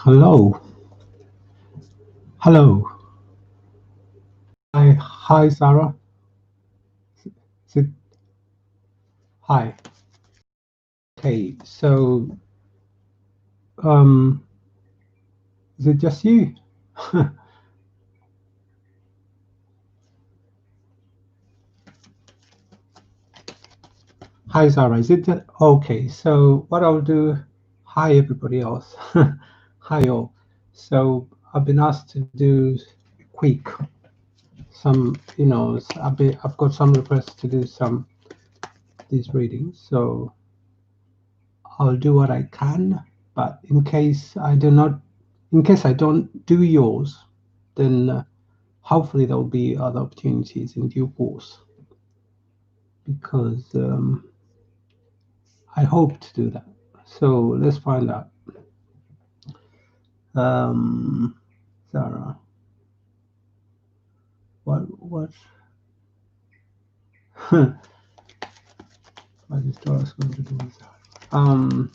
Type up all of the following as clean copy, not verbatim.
Hello. Hello. Hi, Sarah. Is it, hi. Okay, so um, is it just you? Hi, Sarah. Is it just, okay? So what I'll do? Hi, everybody else. Hi, all. So I've been asked to do quick some. I've got some requests to do some these readings. So I'll do what I can. But in case I don't do yours, then hopefully there will be other opportunities in due course because I hope to do that. So let's find out. Um, Sarah, what what is Taurus going to do with Sarah?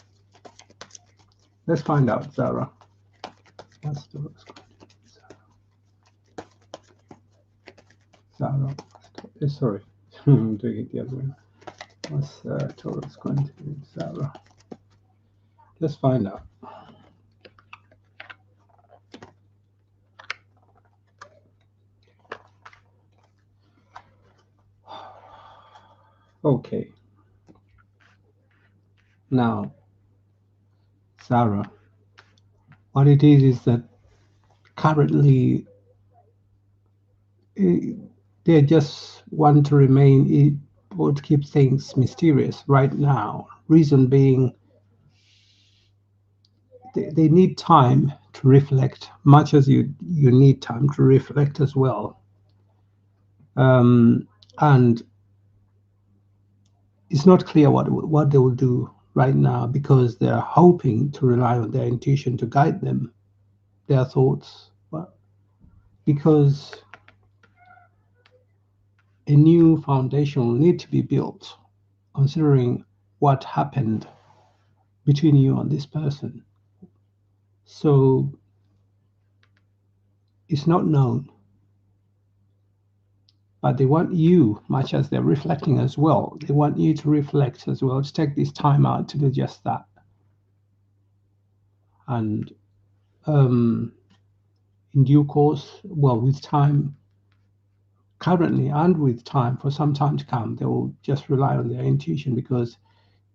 Let's find out, Sarah. What's Taurus going to do with Sarah? Sorry, I'm doing it the other way. What's Taurus going to do with Sarah? Let's find out. Okay. Now, Sarah, what it is that currently they just want to remain or to keep things mysterious right now. Reason being, they need time to reflect, much as you need time to reflect as well. And it's not clear what they will do right now because they're hoping to rely on their intuition to guide them, their thoughts, because a new foundation will need to be built, considering what happened between you and this person. So it's not known, but they want you, much as they're reflecting as well, they want you to reflect as well, to take this time out to do just that. And in due course, well, with time, currently and with time, for some time to come, they will just rely on their intuition because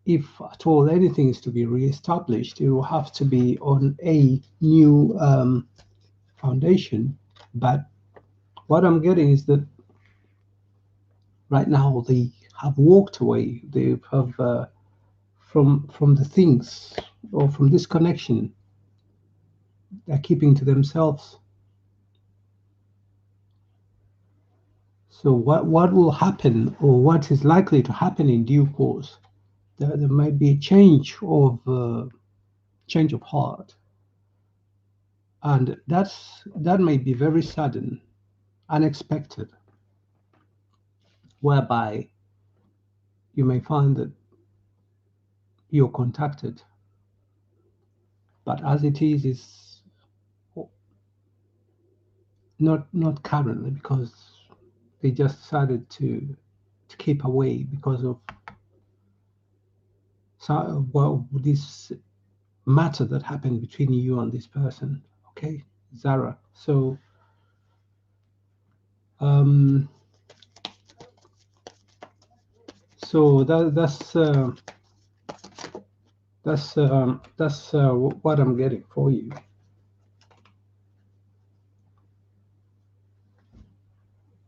if at all anything is to be reestablished, it will have to be on a new foundation. But what I'm getting is that right now they have walked away. They have from the things or from this connection. They're keeping to themselves. So what will happen or what is likely to happen in due course? There might be a change of heart, and that may be very sudden, unexpected, whereby you may find that you're contacted, but as it is not currently because they just decided to keep away because of this matter that happened between you and this person. Okay, Zara. So um, so that's what I'm getting for you.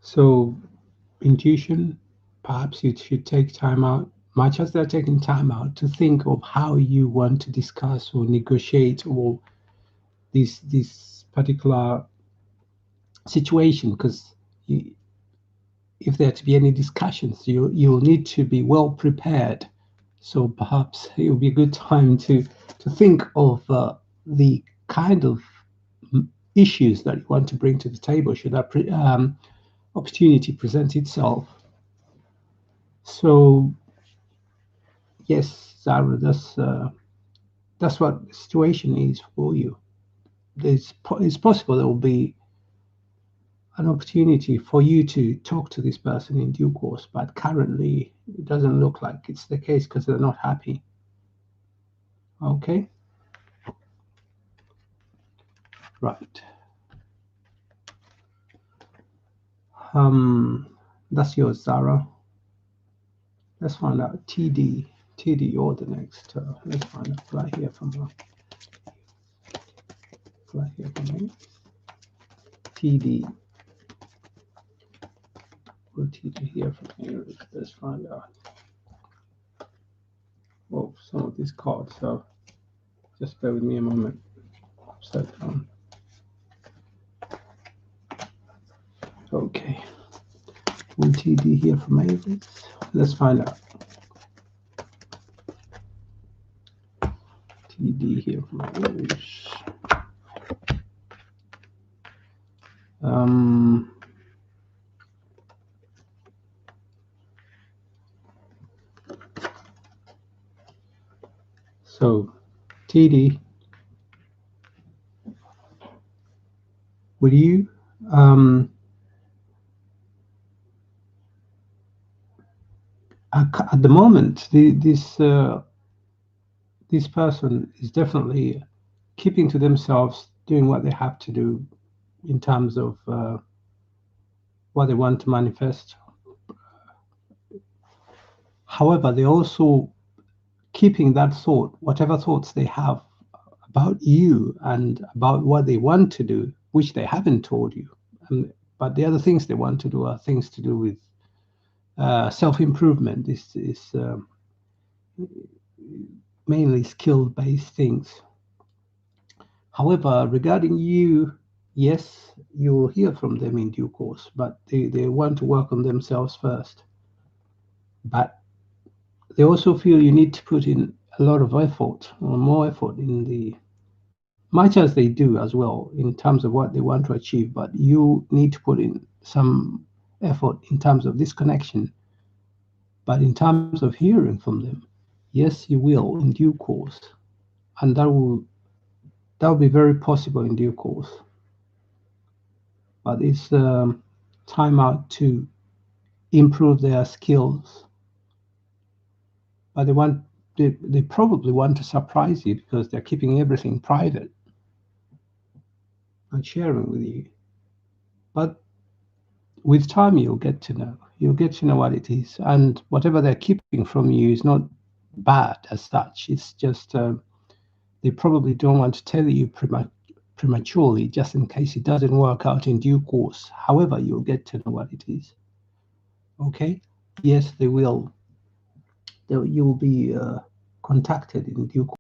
So intuition, perhaps you should take time out, much as they're taking time out, to think of how you want to discuss or negotiate or this particular situation. Because if there are to be any discussions, you'll need to be well prepared. So perhaps it will be a good time to think of the kind of issues that you want to bring to the table should that opportunity present itself. So yes, Zara, that's what the situation is for you. it's possible there will be an opportunity for you to talk to this person in due course, but currently it doesn't look like it's the case because they're not happy. Okay, right. That's yours, Zara. Let's find out. TD, you're the next. Let's find out. Fly here from her. Fly here from me. TD. Will TD hear from here? Let's find out. Oh, some of these cards. So just bear with me a moment. Upside down. Okay. Will TD hear from Aries? Let's find out. TD here from Aries. So, TD, will you at the moment, this person is definitely keeping to themselves, doing what they have to do in terms of what they want to manifest. However, they're also keeping that thought, whatever thoughts they have about you and about what they want to do, which they haven't told you. But the other things they want to do are things to do with self-improvement. This is mainly skill-based things. However, regarding you, yes, you will hear from them in due course, but they want to work on themselves first. But they also feel you need to put in a lot of effort or more effort in the much as they do as well in terms of what they want to achieve, but you need to put in some effort in terms of this connection. But in terms of hearing from them, yes, you will in due course, and that will be very possible in due course. But it's time out to improve their skills. But they probably want to surprise you because they're keeping everything private and sharing with you. But with time, you'll get to know. You'll get to know what it is, and whatever they're keeping from you is not bad as such. It's just they probably don't want to tell you prematurely, just in case it doesn't work out in due course. However, you'll get to know what it is. Okay? Yes, they will. You will be contacted in due course.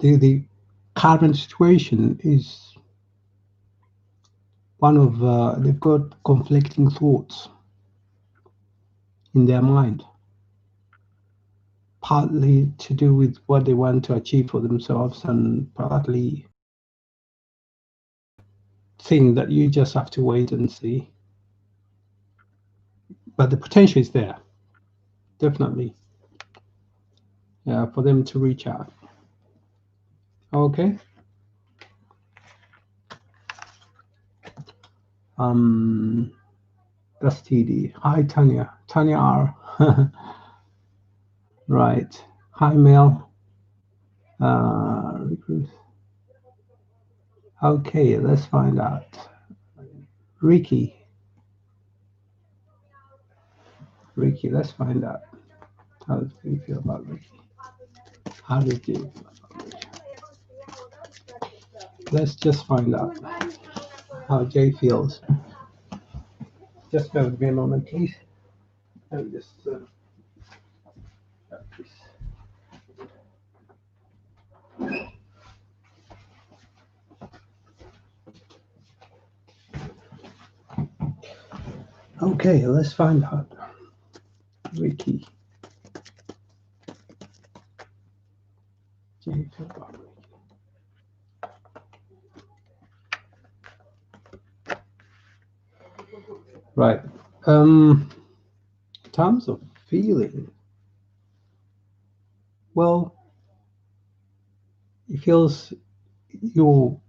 The current situation is one of they've got conflicting thoughts in their mind, partly to do with what they want to achieve for themselves, and partly thing that you just have to wait and see. But the potential is there, definitely, yeah, for them to reach out. Okay. That's TD. Hi, Tanya. Tanya R. Right. Hi, Mel. Okay, let's find out. Ricky, let's find out. How do you feel about Ricky? How did you feel about Ricky? Let's just find out how Jay feels. Just bear with me a moment, please. Let me just. Okay, let's find out. Ricky. Jay feel about Ricky. Right. In terms of feeling, well, he feels you're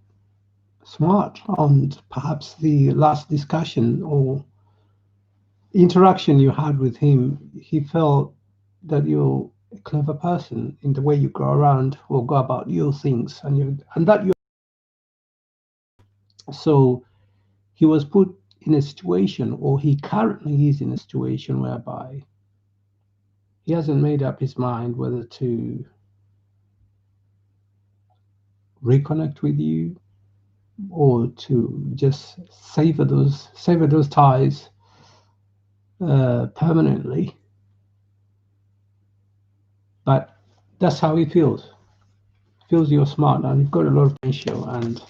smart, and perhaps the last discussion or interaction you had with him, he felt that you're a clever person in the way you go around or go about your things, and that you. So he was put in a situation, or he currently is in a situation whereby he hasn't made up his mind whether to reconnect with you or to just sever those ties permanently. But that's how he feels. Feels you're smart and you've got a lot of potential, and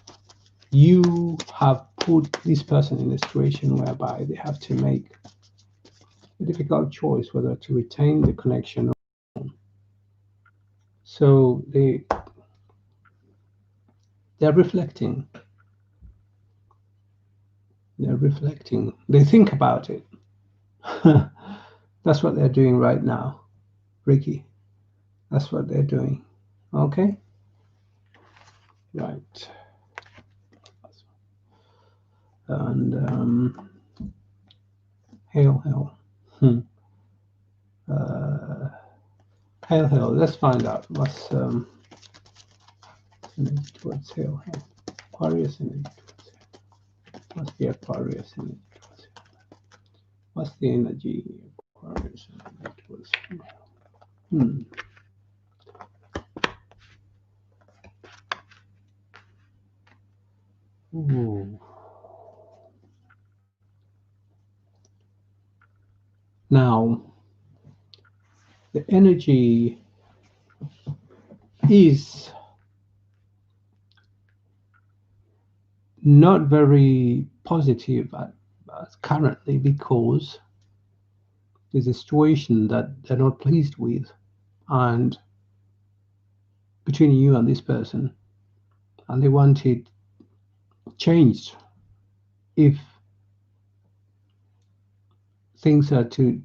you have put this person in a situation whereby they have to make a difficult choice whether to retain the connection. So they're reflecting. They're reflecting. They think about it. That's what they're doing right now, Ricky. That's what they're doing. Okay? Right. And hail, hail. Uh, hail, hail. Let's find out what's towards hail, hail. Aquarius energy towards hail. What's the Aquarius energy towards hail? What's the energy Aquarius energy towards hail? Ooh. Now, the energy is not very positive currently, because there's a situation that they're not pleased with, and between you and this person, and they want it changed. If things are to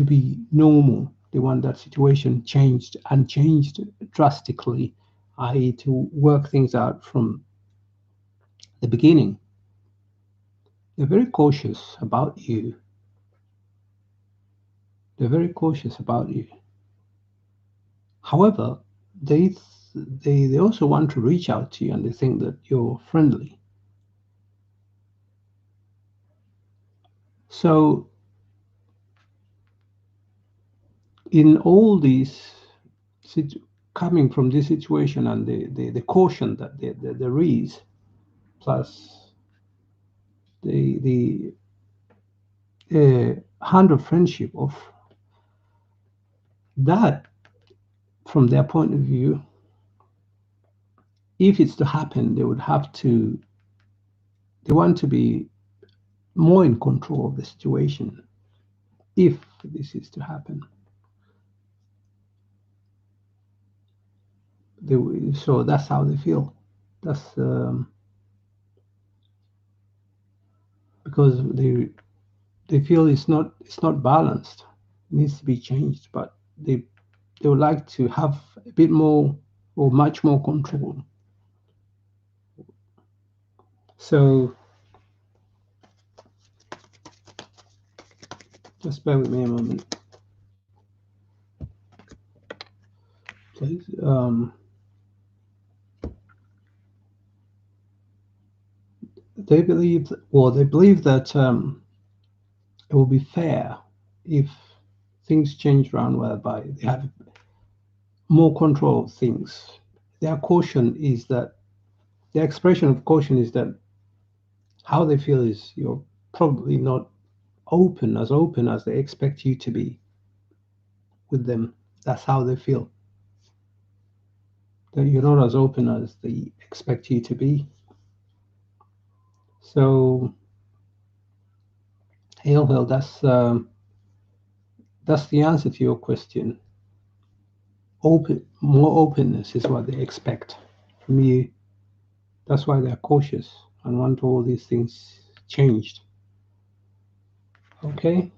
be normal, they want that situation changed, and changed drastically, i.e., to work things out from the beginning. They're very cautious about you. They're very cautious about you. However, they also want to reach out to you, and they think that you're friendly. So in all these coming from this situation, and the caution that there is, plus the hand of friendship of that, from their point of view, if it's to happen, they want to be more in control of the situation if this is to happen. So that's how they feel. That's because they feel it's not balanced. It needs to be changed, but they would like to have a bit more or much more control. So just bear with me a moment, please. They believe that it will be fair if things change around, whereby they have more control of things. Their caution is that their expression of caution is that how they feel is you're probably not open as they expect you to be with them. That's how they feel. That you're not as open as they expect you to be. So, hail, hail. That's the answer to your question. More openness is what they expect from you. That's why they're cautious and want all these things changed. Okay.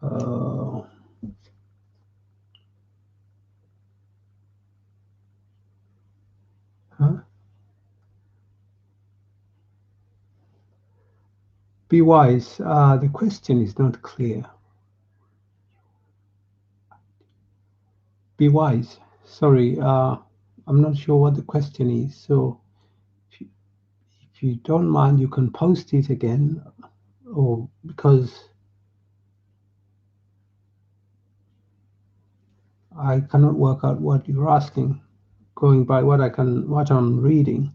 Uh, Be wise. The question is not clear. Be wise. Sorry, I'm not sure what the question is. So if you don't mind, you can post it again, or because I cannot work out what you're asking, going by what I'm reading.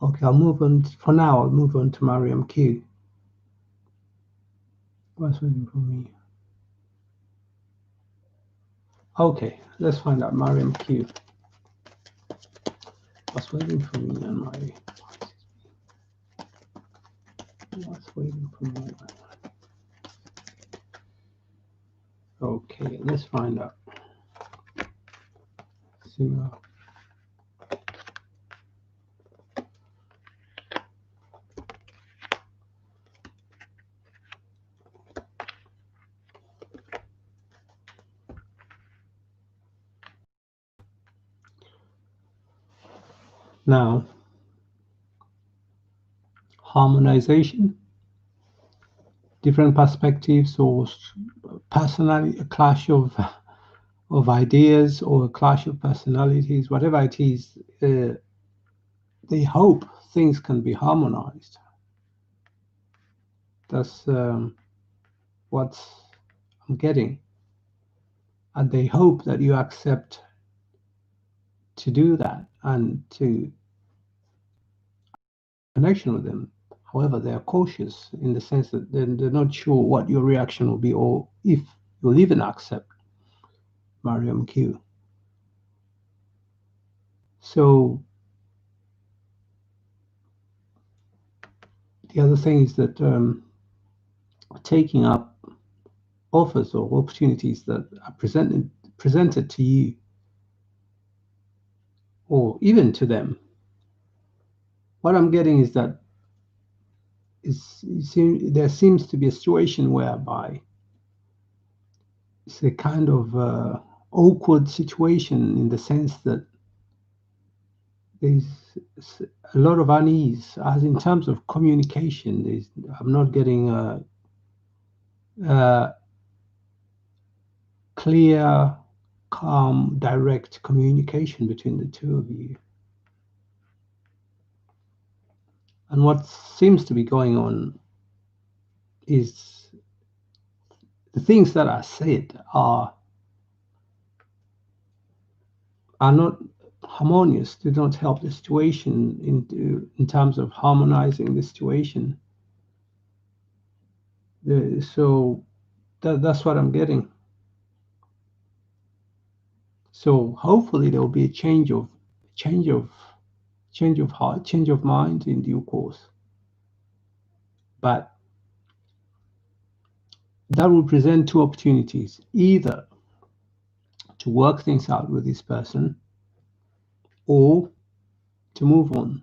Okay, I'll move on. For now, I'll move on to Mariam Q. What's waiting for me? Okay, let's find out Mariam Q. What's waiting for me on my... What's waiting for me? Okay, let's find out. So, now, harmonization, different perspectives, or personality, a clash of ideas, or a clash of personalities, whatever it is, they hope things can be harmonized. That's what I'm getting. And they hope that you accept to do that and to connection with them. However, they are cautious in the sense that they're not sure what your reaction will be, or if you'll even accept Mariam Q. So the other thing is that taking up offers or opportunities that are presented to you, or even to them, what I'm getting is that there seems to be a situation whereby it's a kind of awkward situation, in the sense that there's a lot of unease, as in terms of communication. I'm not getting a clear, calm, direct communication between the two of you. And what seems to be going on is the things that are said are not harmonious. They don't help the situation in terms of harmonizing the situation. So that's what I'm getting. So hopefully there will be a change of heart, change of mind in due course. But that will present two opportunities: either to work things out with this person, or to move on.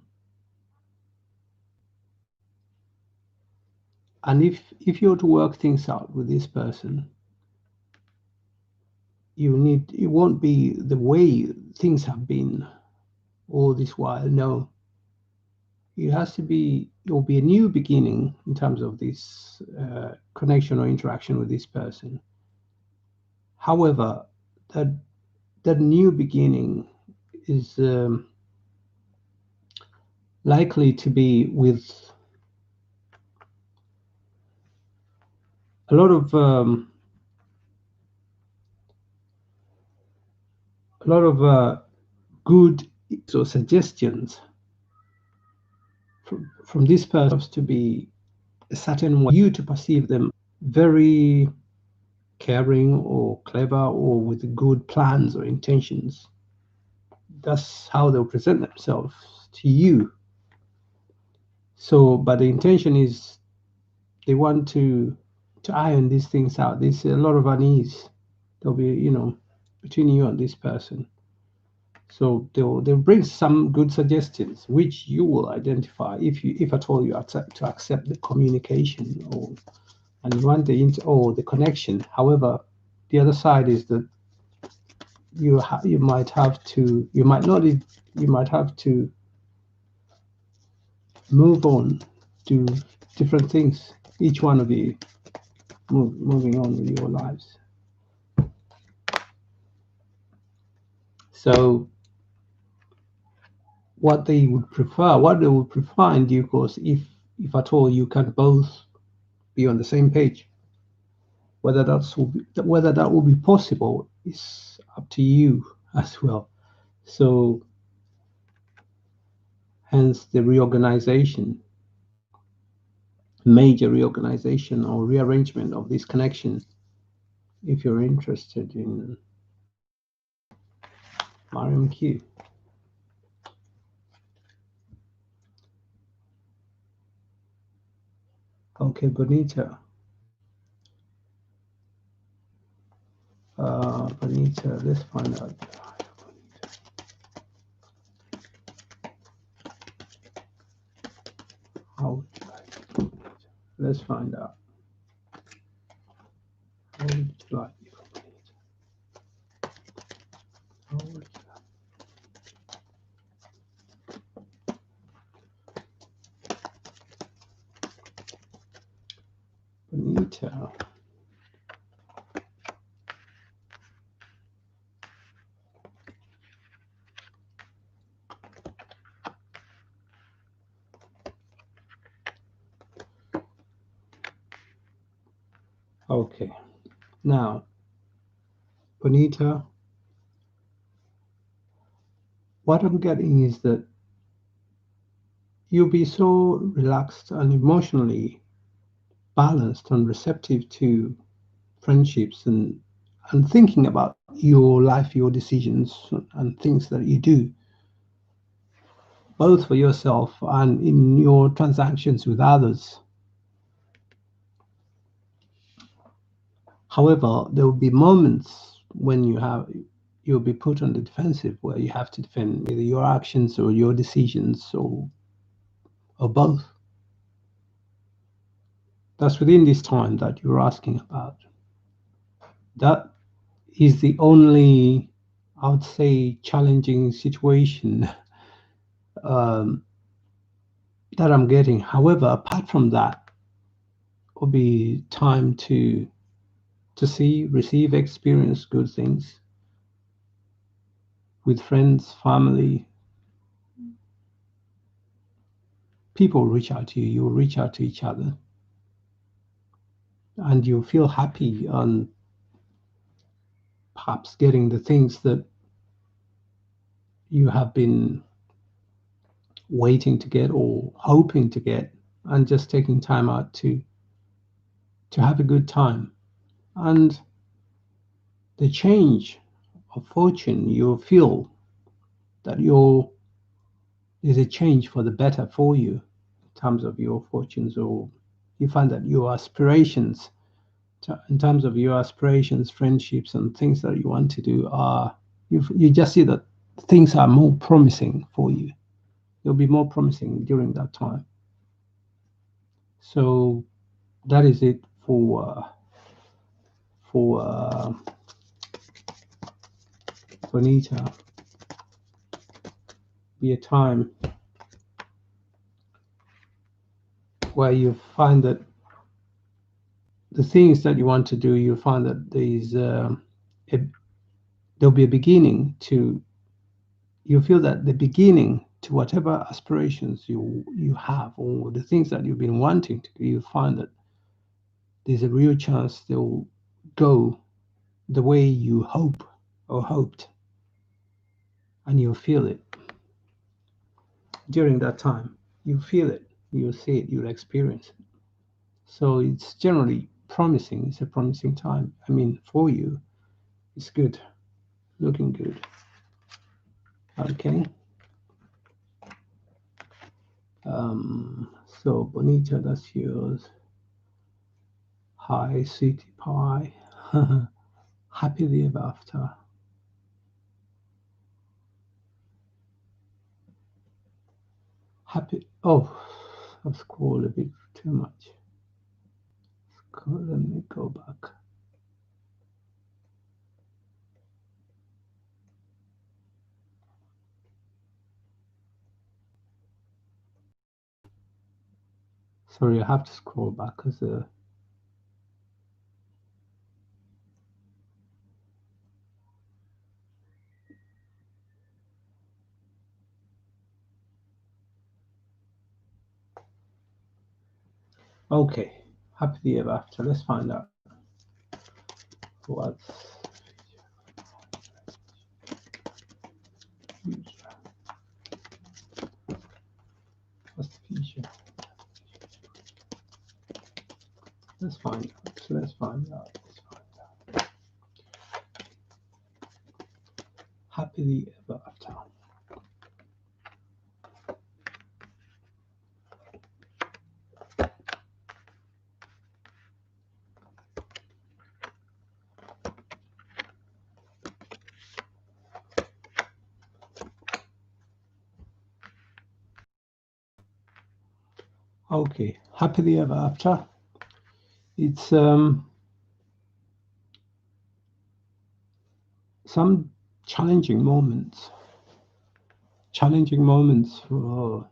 And if you're to work things out with this person, it won't be the way things have been all this while. No, it will be a new beginning in terms of this connection or interaction with this person. However, that new beginning is likely to be with a lot of good or suggestions from this person, to be a certain way, you to perceive them very caring or clever or with good plans or intentions. That's how they'll present themselves to you. So, but the intention is they want to iron these things out. There's a lot of unease. There'll be, between you and this person. So they'll bring some good suggestions, which you will identify if at all you accept the communication, and you want the connection. However, the other side is that you might have to move on to different things, each one of you moving on with your lives. So what they would prefer in due course, if at all you can both be on the same page. Whether that will be possible is up to you as well. So hence the reorganization, major reorganization or rearrangement of this connection, if you're interested in Mariam Q. Okay, Bonita. Bonita, let's find out. How would you like it? Let's find out. How would you like it? How would you like Bonita? Okay. Now, Bonita, what I'm getting is that you'll be so relaxed and emotionally balanced and receptive to friendships and thinking about your life, your decisions, and things that you do, both for yourself and in your transactions with others. However, there will be moments when you'll be put on the defensive where you have to defend either your actions or your decisions or both. That's within this time that you're asking about. That is the only, I would say, challenging situation um, that I'm getting. However, apart from that, will be time to see, receive, experience good things with friends, family. People reach out to you, you reach out to each other, and you feel happy on perhaps getting the things that you have been waiting to get or hoping to get, and just taking time out to have a good time. And the change of fortune, you feel that there's a change for the better for you in terms of your fortunes, or you find that your aspirations, in terms of your aspirations, friendships, and things that you want to do, are you just see that things are more promising for you. They'll be more promising during that time. So that is it for Bonita. Be a time where you find that the things that you want to do, you find that there'll be a beginning to. You feel that the beginning to whatever aspirations you have, or the things that you've been wanting to do, you find that there's a real chance they'll go the way you hope or hoped, and you'll feel it during that time. You feel it, you'll see it, you'll experience it. So it's generally promising. It's a promising time. I mean, for you, it's good, looking good. Okay. So Bonita, that's yours. Hi, sweetie pie. Happily ever after. Happy. Oh, I've scrolled a bit too much. Let me go back. Sorry, I have to scroll back because okay, happily ever after. Let's find out what's future. What's the future? Let's find out. So let's find out. Let's find out. Happily ever after. Okay, happily ever after. It's some challenging moments. Challenging moments for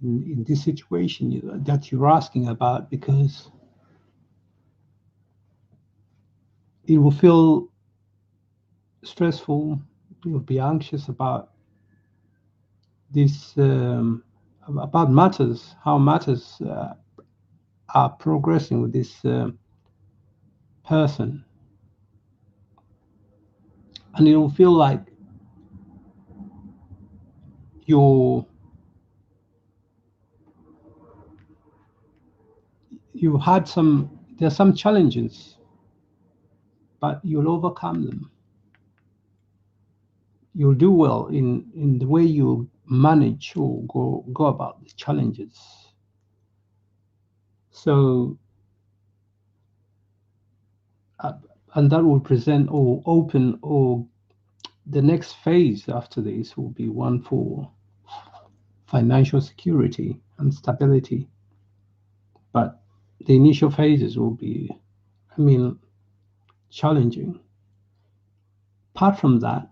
in this situation that you're asking about, because it will feel stressful. You'll be anxious about this, about matters, how matters are progressing with this person, and it will feel like you're you had some there's some challenges, but you'll overcome them. You'll do well in the way you manage or go about the challenges. So uh, and that will present or open, or the next phase after this will be one for financial security and stability. But the initial phases will be, I mean, challenging. Apart from that,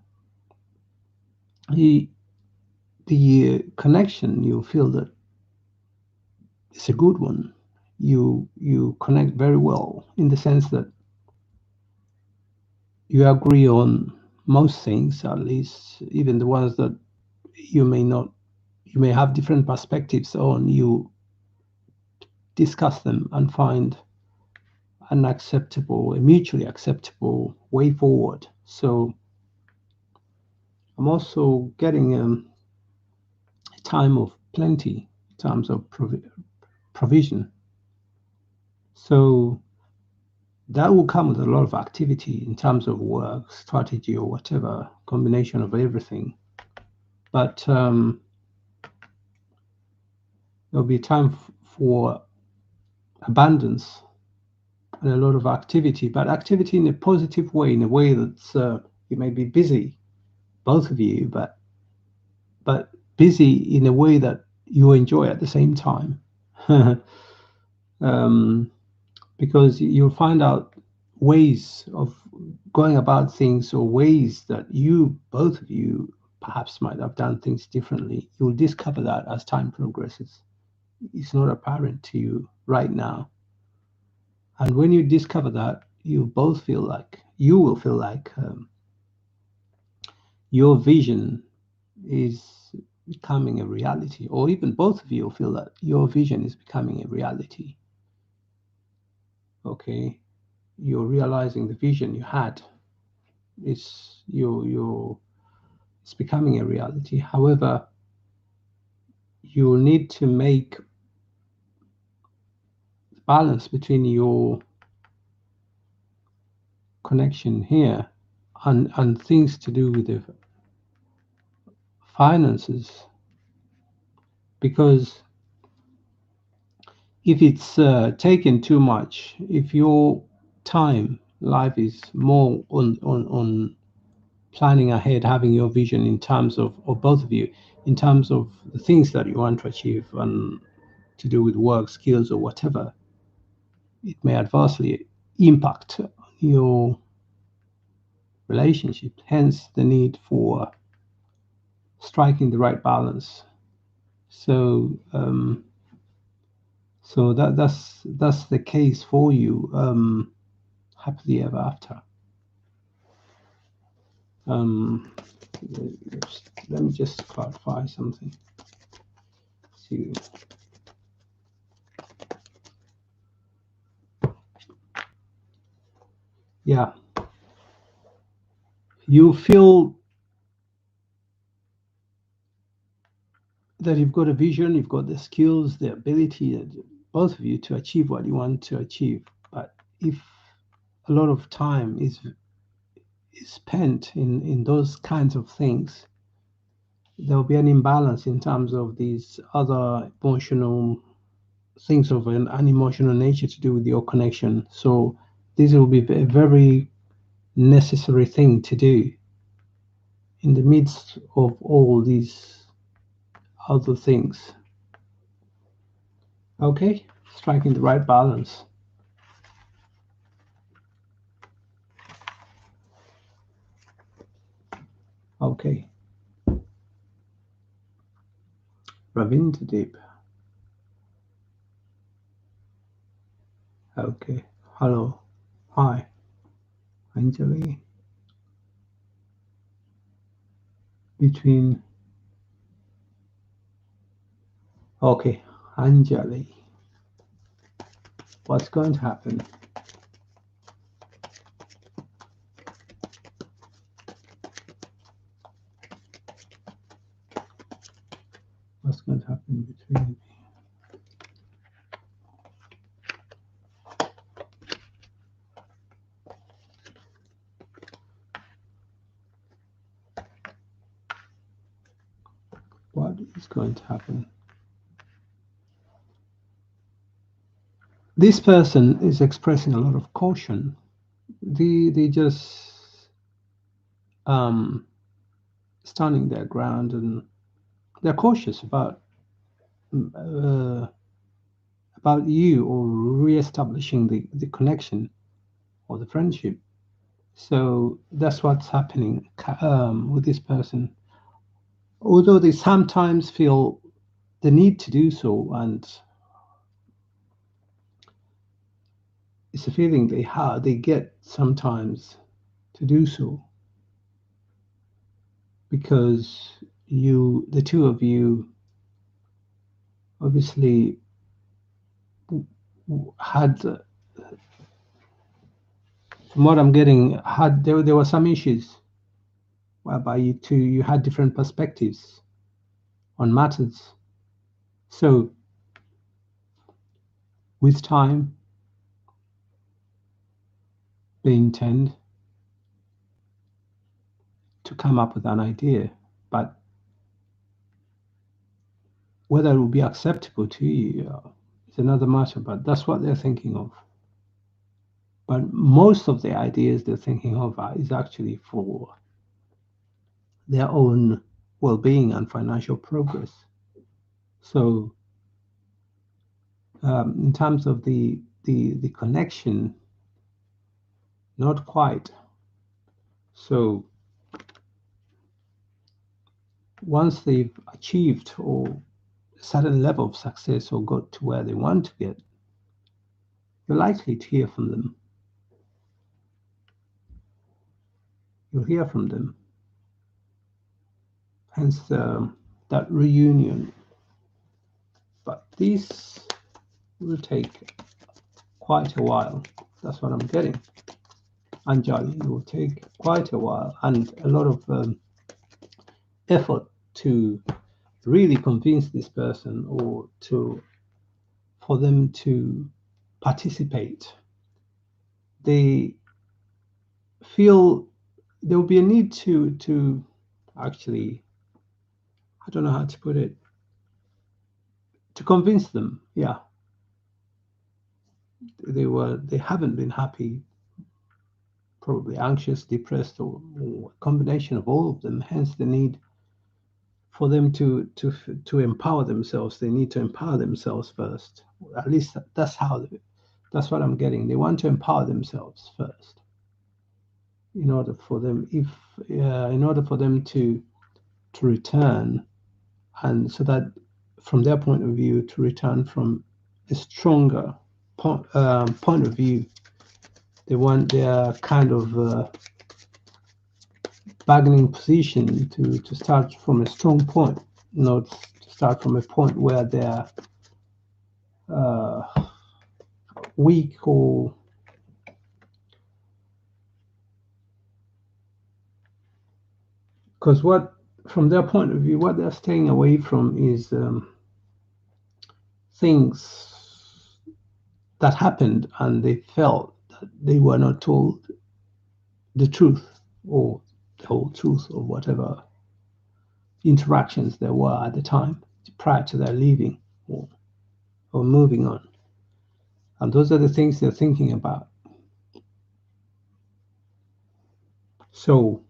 the connection, you feel that it's a good one. You connect very well in the sense that you agree on most things, at least even the ones that you may not, you may have different perspectives on. You discuss them and find an acceptable, a mutually acceptable way forward. So I'm also getting a time of plenty in terms of provision. So that will come with a lot of activity in terms of work, strategy, or whatever combination of everything. But there'll be time for abundance and a lot of activity, but activity in a positive way, in a way that's you may be busy, both of you, but busy in a way that you enjoy at the same time. um, because you'll find out ways of going about things, or ways that you, both of you, perhaps might have done things differently. You'll discover that as time progresses. It's not apparent to you right now. And when you discover that, you both feel like, you will feel like your vision is becoming a reality, or even both of you feel that your vision is becoming a reality. Okay, you're realizing the vision you had is it's becoming a reality. However, you need to make balance between your connection here and things to do with the finances, because if it's taken too much, if your life is more on planning ahead, having your vision in terms of both of you, in terms of the things that you want to achieve and to do with work, skills, or whatever, it may adversely impact your relationship. Hence, the need for striking the right balance. So, So that's the case for you. Happily ever after. Um, let me just clarify something. See. Yeah, you feel that you've got a vision, you've got the skills, the ability, both of you, to achieve what you want to achieve. But if a lot of time is spent in those kinds of things, there will be an imbalance in terms of these other emotional things of an unemotional nature to do with your connection. So this will be a very necessary thing to do in the midst of all these other things. Okay, striking the right balance. Okay. Ravindadeep. Okay. Hello. Hi. Anjali. Between. Okay. Anjali. What's going to happen? What's going to happen between? What is going to happen? This person is expressing a lot of caution. They just standing their ground, and they're cautious uh, about you, or re-establishing the connection or the friendship. So that's what's happening with this person. Although they sometimes feel the need to do so, and it's a feeling they get sometimes to do so, because the two of you, obviously had, from what I'm getting, there were some issues whereby you had different perspectives on matters. So with time, they intend to come up with an idea, but whether it will be acceptable to you is another matter. But that's what they're thinking of. But most of the ideas they're thinking of is actually for their own well-being and financial progress. So in terms of the connection, not quite. So once they've achieved or a certain level of success or got to where they want to get, you're likely to hear from them. You'll hear from them. Hence that reunion. But this will take quite a while. That's what I'm getting. Anjali, it will take quite a while and a lot of effort to really convince this person, or for them to participate. They feel there will be a need to actually, I don't know how to put it, to convince them. Yeah, they haven't been happy, probably anxious, depressed, or a combination of all of them. Hence the need for them to empower themselves. They need to empower themselves first. At least that's what I'm getting. They want to empower themselves first in order for them, if in order for them to return, and so that from their point of view, to return from a stronger point of view. They want their kind of bargaining position to start from a strong point, not to start from a point where they're weak, or because what, from their point of view, what they're staying away from is things that happened and they felt that they were not told the truth, or the whole truth, or whatever interactions there were at the time prior to their leaving, or moving on. And those are the things they're thinking about. So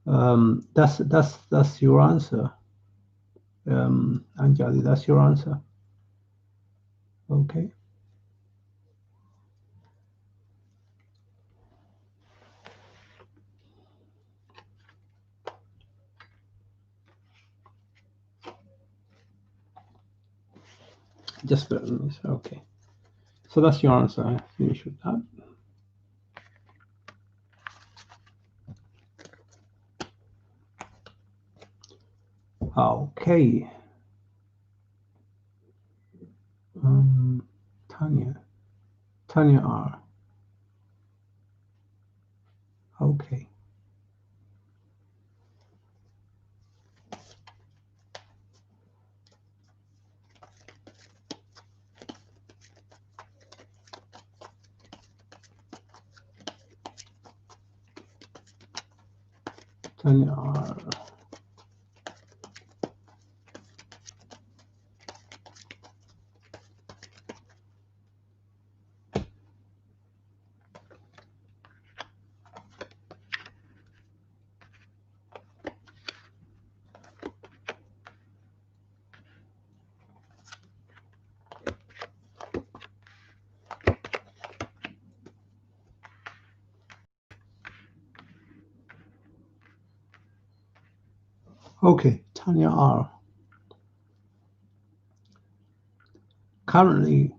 that's your answer, Anjali. That's your answer. Okay. Just okay. So that's your answer. I finish with that. Okay. Tanya R. Okay. Tanya R. Okay, Tanya R. Currently,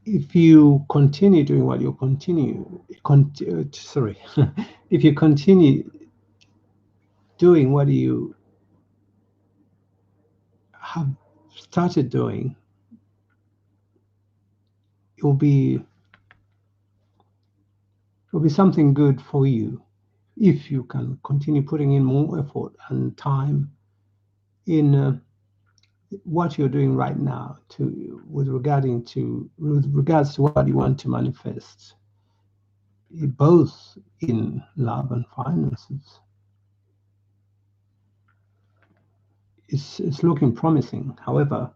if you continue doing what you if you continue doing what you have started doing, it'll be something good for you if you can continue putting in more effort and time in what you're doing right now with regards to what you want to manifest, both in love and finances. It's looking promising. However,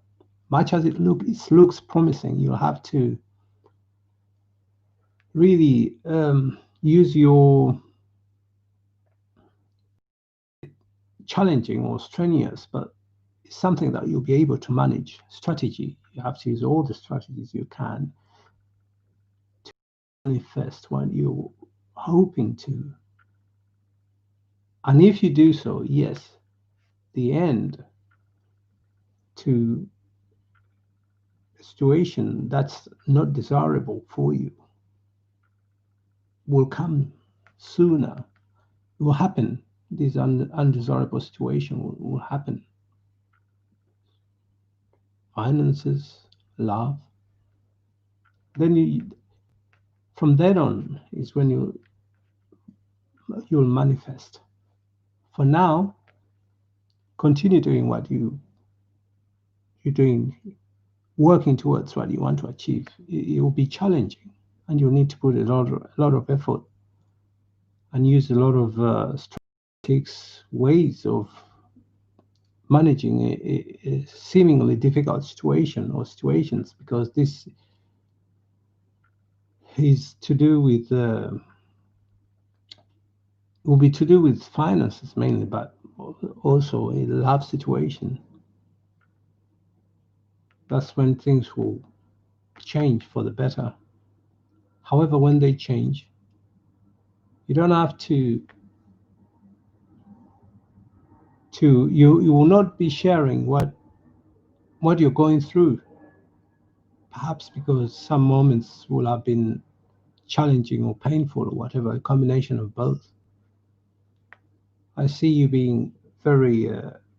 much as it looks promising, you'll have to really use your challenging or strenuous, but it's something that you'll be able to manage. Strategy. You have to use all the strategies you can to manifest what you're hoping to. And if you do so, yes, the end to a situation that's not desirable for you will come sooner. It will happen. This undesirable situation will happen. Finances, love. Then from then on is when you'll manifest. For now, continue doing what you're doing, working towards what you want to achieve. It will be challenging, and you'll need to put a lot of effort and use a lot of strategic ways of managing a seemingly difficult situation or situations, because this is to do with will be to do with finances mainly, but also a love situation. That's when things will change for the better. However, when they change, you don't have to to you will not be sharing what you're going through, perhaps because some moments will have been challenging or painful or whatever, a combination of both. I see you being very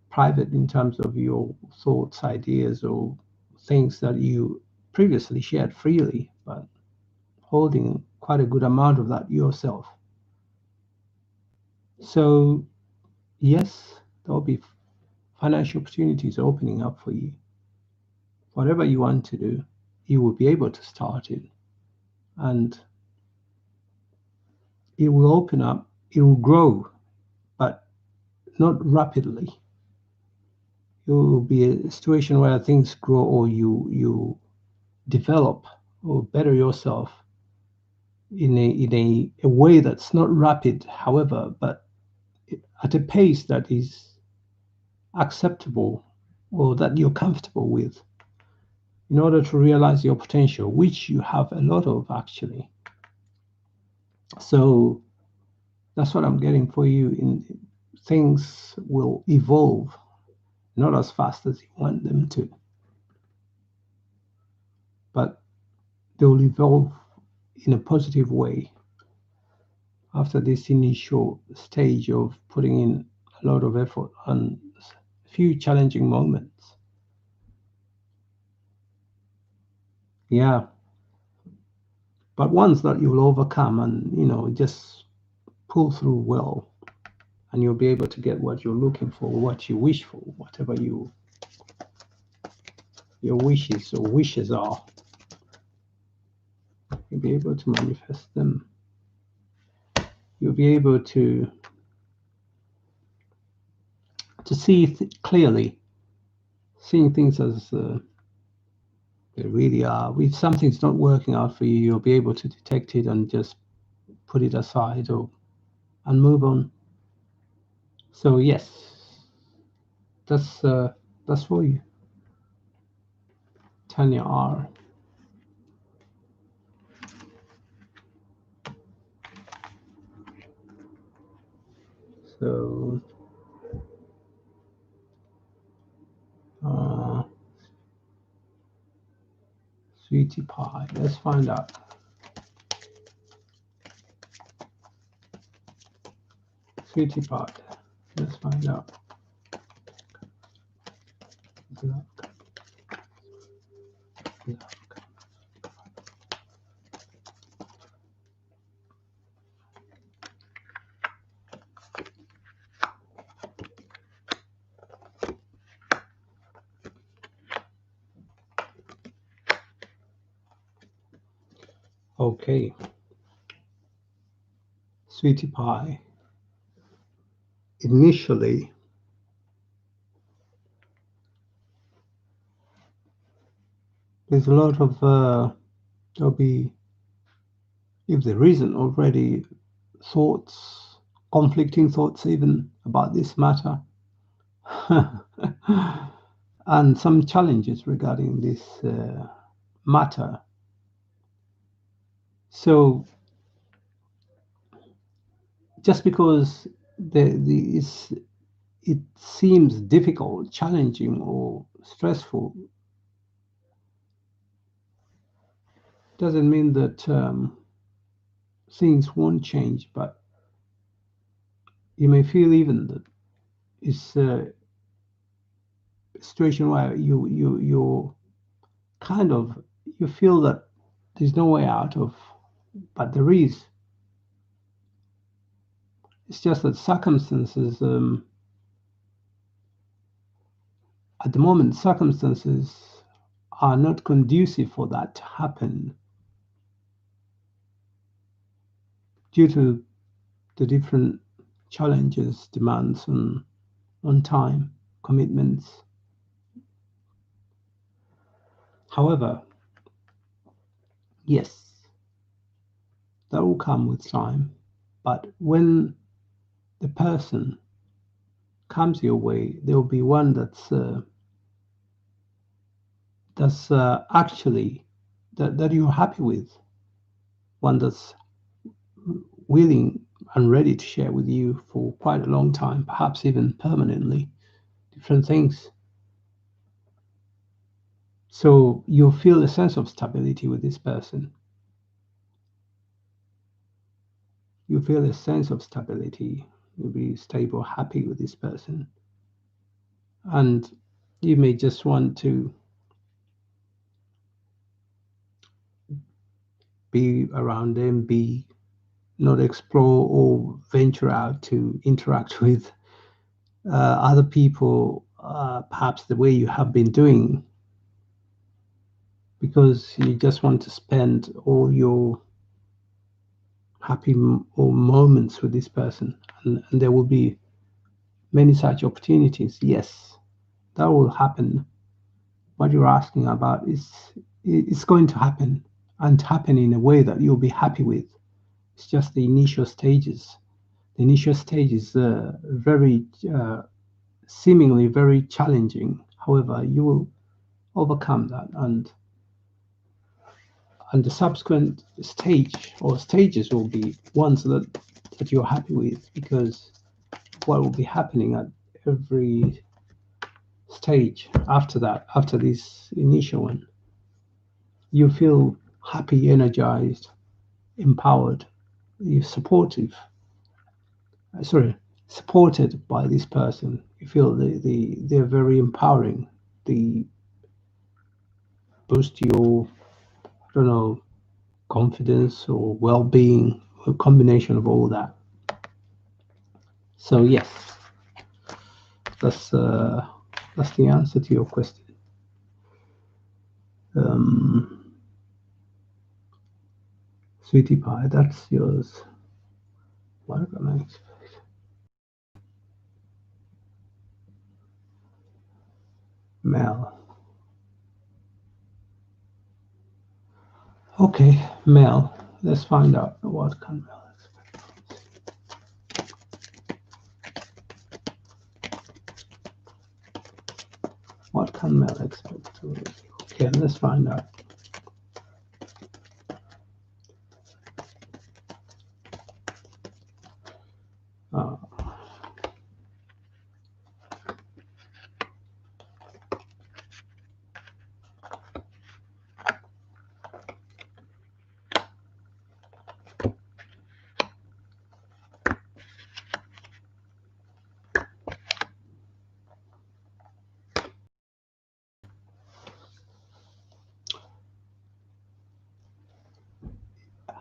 private in terms of your thoughts, ideas, or things that you previously shared freely, but holding quite a good amount of that yourself. So, yes, there will be financial opportunities opening up for you. Whatever you want to do, you will be able to start it, and it will open up, it will grow, but not rapidly. It will be a situation where things grow, or you develop or better yourself in a way that's not rapid, however, but at a pace that is acceptable or that you're comfortable with, in order to realize your potential, which you have a lot of actually. So that's what I'm getting for you. In things will evolve, not as fast as you want them to, but they will evolve in a positive way after this initial stage of putting in a lot of effort and a few challenging moments. Yeah, but ones that you'll overcome and just pull through well, and you'll be able to get what you're looking for, what you wish for, whatever your wishes are. You'll be able to manifest them. You'll be able to see clearly, seeing things as they really are. If something's not working out for you, you'll be able to detect it and just put it aside and move on. So yes, that's for you, Tanya R. So Sweetie Pie, let's find out. Sweetie Pie, let's find out. Luck. Okay, Sweetie Pie. Initially, there's a lot of there'll be, if there isn't already, thoughts, conflicting thoughts even about this matter, and some challenges regarding this matter. So just because it seems difficult, challenging, or stressful, doesn't mean that things won't change. But you may feel even that it's a situation where you kind of you feel that there's no way out of, but there is. It's just that circumstances, at the moment, circumstances are not conducive for that to happen due to the different challenges, demands on time, commitments. However, yes, that will come with time. But when the person comes your way, there will be one that's actually that you're happy with, one that's willing and ready to share with you for quite a long time, perhaps even permanently, different things. So you'll feel a sense of stability with this person. You feel a sense of stability. You'll be stable, happy with this person. And you may just want to be around them, be not explore or venture out to interact with other people, perhaps the way you have been doing, because you just want to spend all your happy or moments with this person, and there will be many such opportunities. Yes, that will happen. What you're asking about is it's going to happen, and happen in a way that you'll be happy with. It's just the initial stages. The initial stage is very seemingly very challenging. However, you will overcome that, and the subsequent stage or stages will be ones that you're happy with, because what will be happening at every stage after that, after this initial one, you feel happy, energized, empowered, you're supported by this person. You feel they're very empowering. They boost your, I don't know, confidence or well-being, a combination of all that. So yes, that's the answer to your question. Sweetie pie, that's yours. What can I expect? Mel. Okay, Mel. Let's find out what can Mel expect. What can Mel expect? Okay, let's find out. Uh,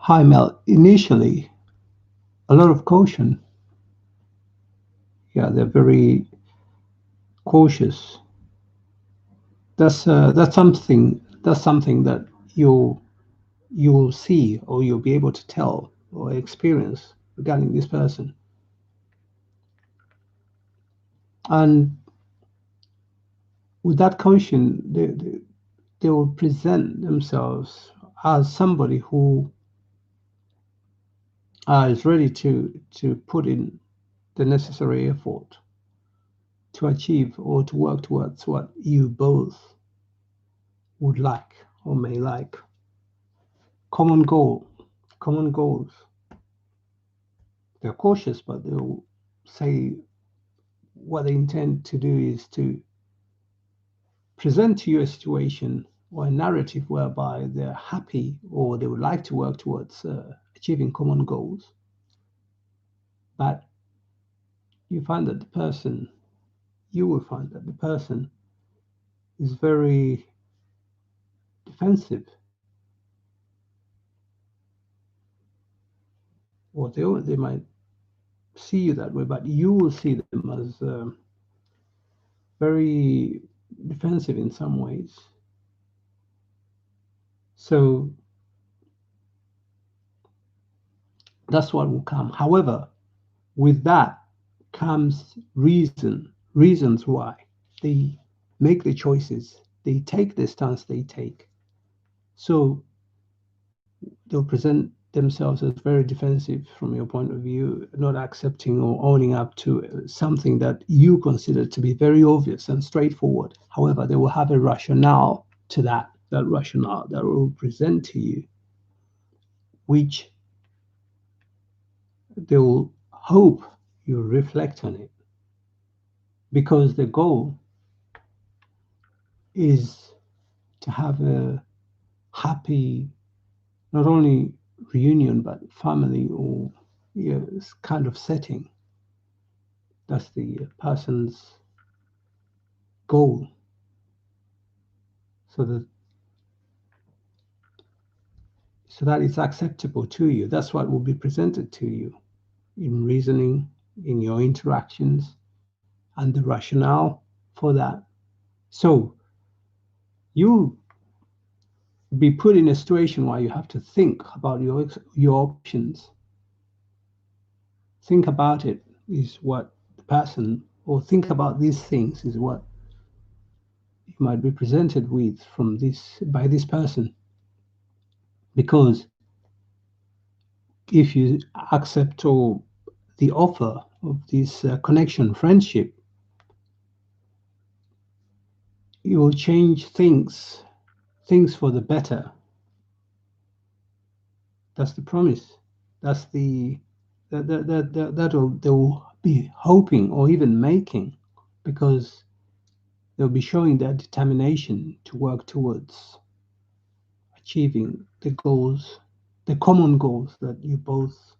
Hi, Mel. Initially, a lot of caution. Yeah, they're very cautious. That's something that you'll see, or you'll be able to tell or experience regarding this person. And with that caution, they will present themselves as somebody who is ready to put in the necessary effort to achieve or to work towards what you both would like or may like. Common goal, common goals. They're cautious, but they'll say what they intend to do is to present to you a situation or a narrative whereby they're happy or they would like to work towards achieving common goals. But you find that you will find that the person is very defensive, or they might see you that way, but you will see them as very defensive in some ways. So that's what will come. However, with that comes reasons why they make the choices, they take the stance they take. So they'll present themselves as very defensive from your point of view, not accepting or owning up to something that you consider to be very obvious and straightforward. However, they will have a rationale to that rationale that will present to you, which they will hope you reflect on it, because the goal is to have a happy, not only reunion, but family or kind of setting. That's the person's goal, so that it's acceptable to you. That's what will be presented to you in reasoning, in your interactions, and the rationale for that. So you be put in a situation where you have to think about your options. Think about it is what the person, or think about these things is what you might be presented with from this by this person. Because if you accept or the offer of this connection, friendship, you will change things for the better. That's the promise. That's that they will be hoping or even making, because they'll be showing their determination to work towards achieving the goals, the common goals that you both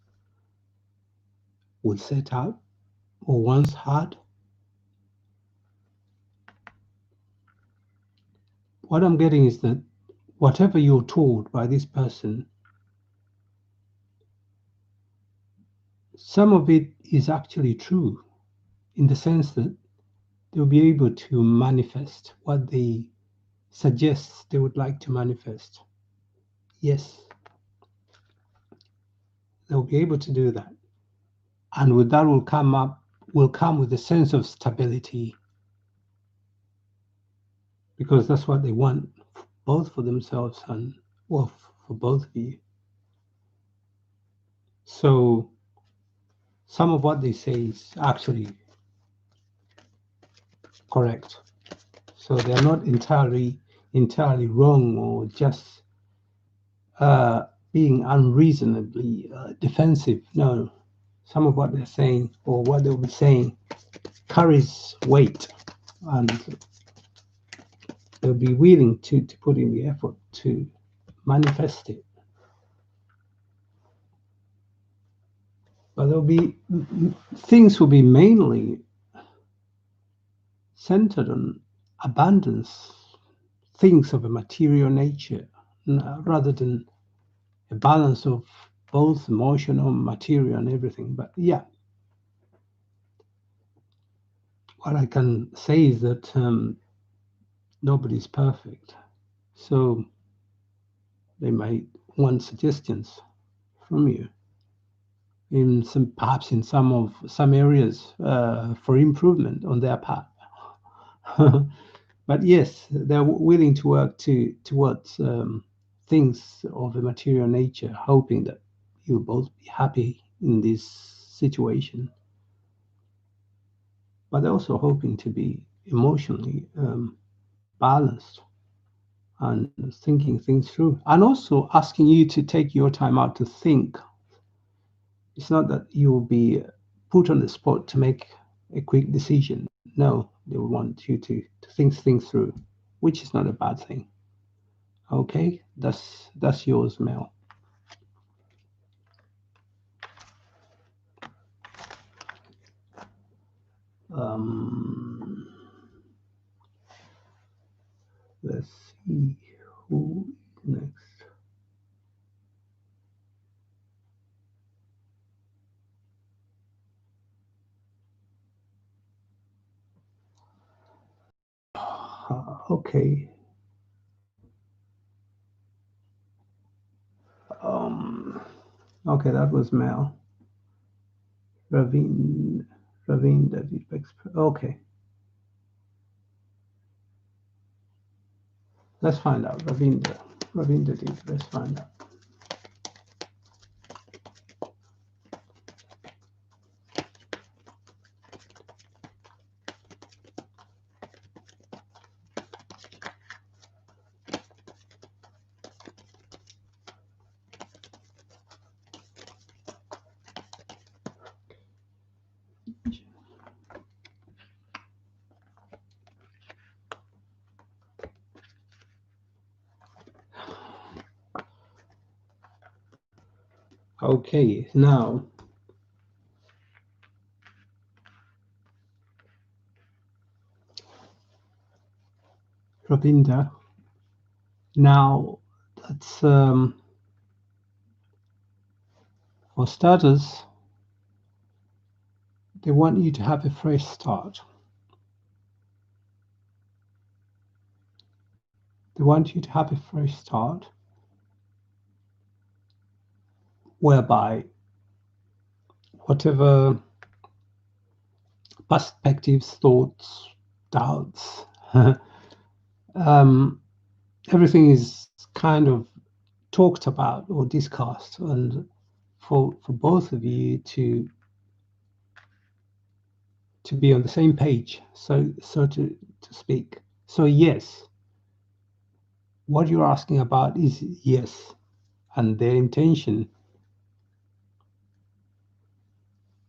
would set out or once had. What I'm getting is that whatever you're told by this person, some of it is actually true, in the sense that they'll be able to manifest what they suggest they would like to manifest. Yes, they'll be able to do that. And with that will come with a sense of stability, because that's what they want, both for themselves and, well, for both of you. So some of what they say is actually correct. So they're not entirely wrong, or just being unreasonably defensive. No, some of what they're saying, or what they'll be saying, carries weight, and they'll be willing to put in the effort to manifest it. But there'll be things will be mainly centered on abundance, things of a material nature, rather than a balance of both emotional, material, and everything. But yeah, what I can say is that nobody's perfect. So they might want suggestions from you, perhaps in some areas for improvement on their part. But yes, they're willing to work towards things of a material nature, hoping that you'll both be happy in this situation. But they're also hoping to be emotionally balanced and thinking things through, and also asking you to take your time out to think. It's not that you will be put on the spot to make a quick decision. No, they will want you to think things through, which is not a bad thing. Okay, that's yours, Mel. Um, let's see who is next. Okay. Okay, that was Mel. Ravin, David. Okay, let's find out. Ravin David. Let's find out. Okay, now Ravinda, now that's for starters, they want you to have a fresh start. They want you to have a fresh start whereby whatever perspectives, thoughts, doubts, um, everything is kind of talked about or discussed, and for both of you to be on the same page, so to speak. So yes, what you're asking about is yes, and their intention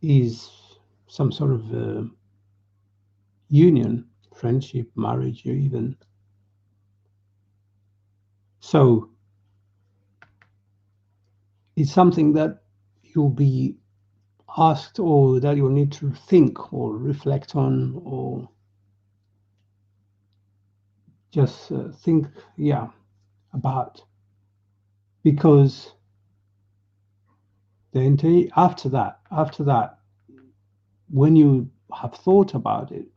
is some sort of union, friendship, marriage, or even so. It's something that you'll be asked, or that you'll need to think or reflect on, or just think, yeah, about, because after that, when you have thought about it,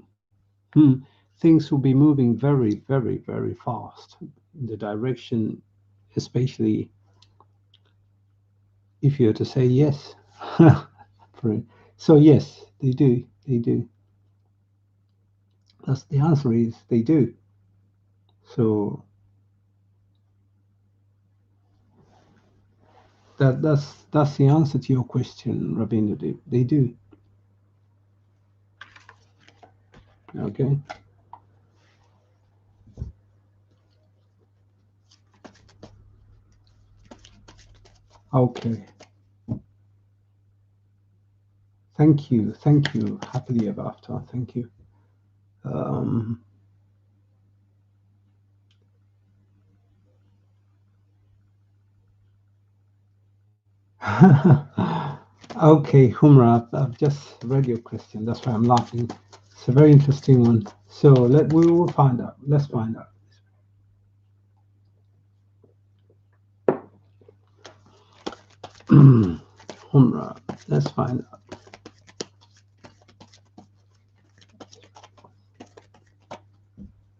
things will be moving very, very, very fast in the direction, especially if you're to say yes. So yes, they do. That's the answer, is they do. So that's the answer to your question, Rabindradeep. They do. Okay. Okay. Thank you. Happily ever after. Thank you. Um, okay, Humra, I've just read your question. That's why I'm laughing. It's a very interesting one. So we will find out. Let's find out. Humra, let's find out.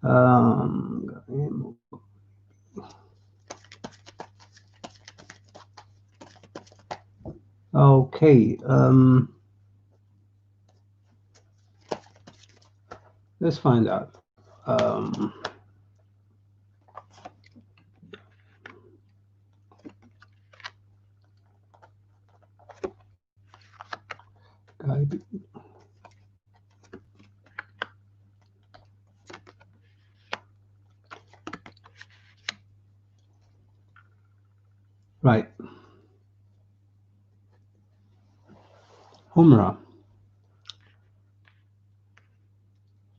Um, okay. Let's find out. Um, right. Humra,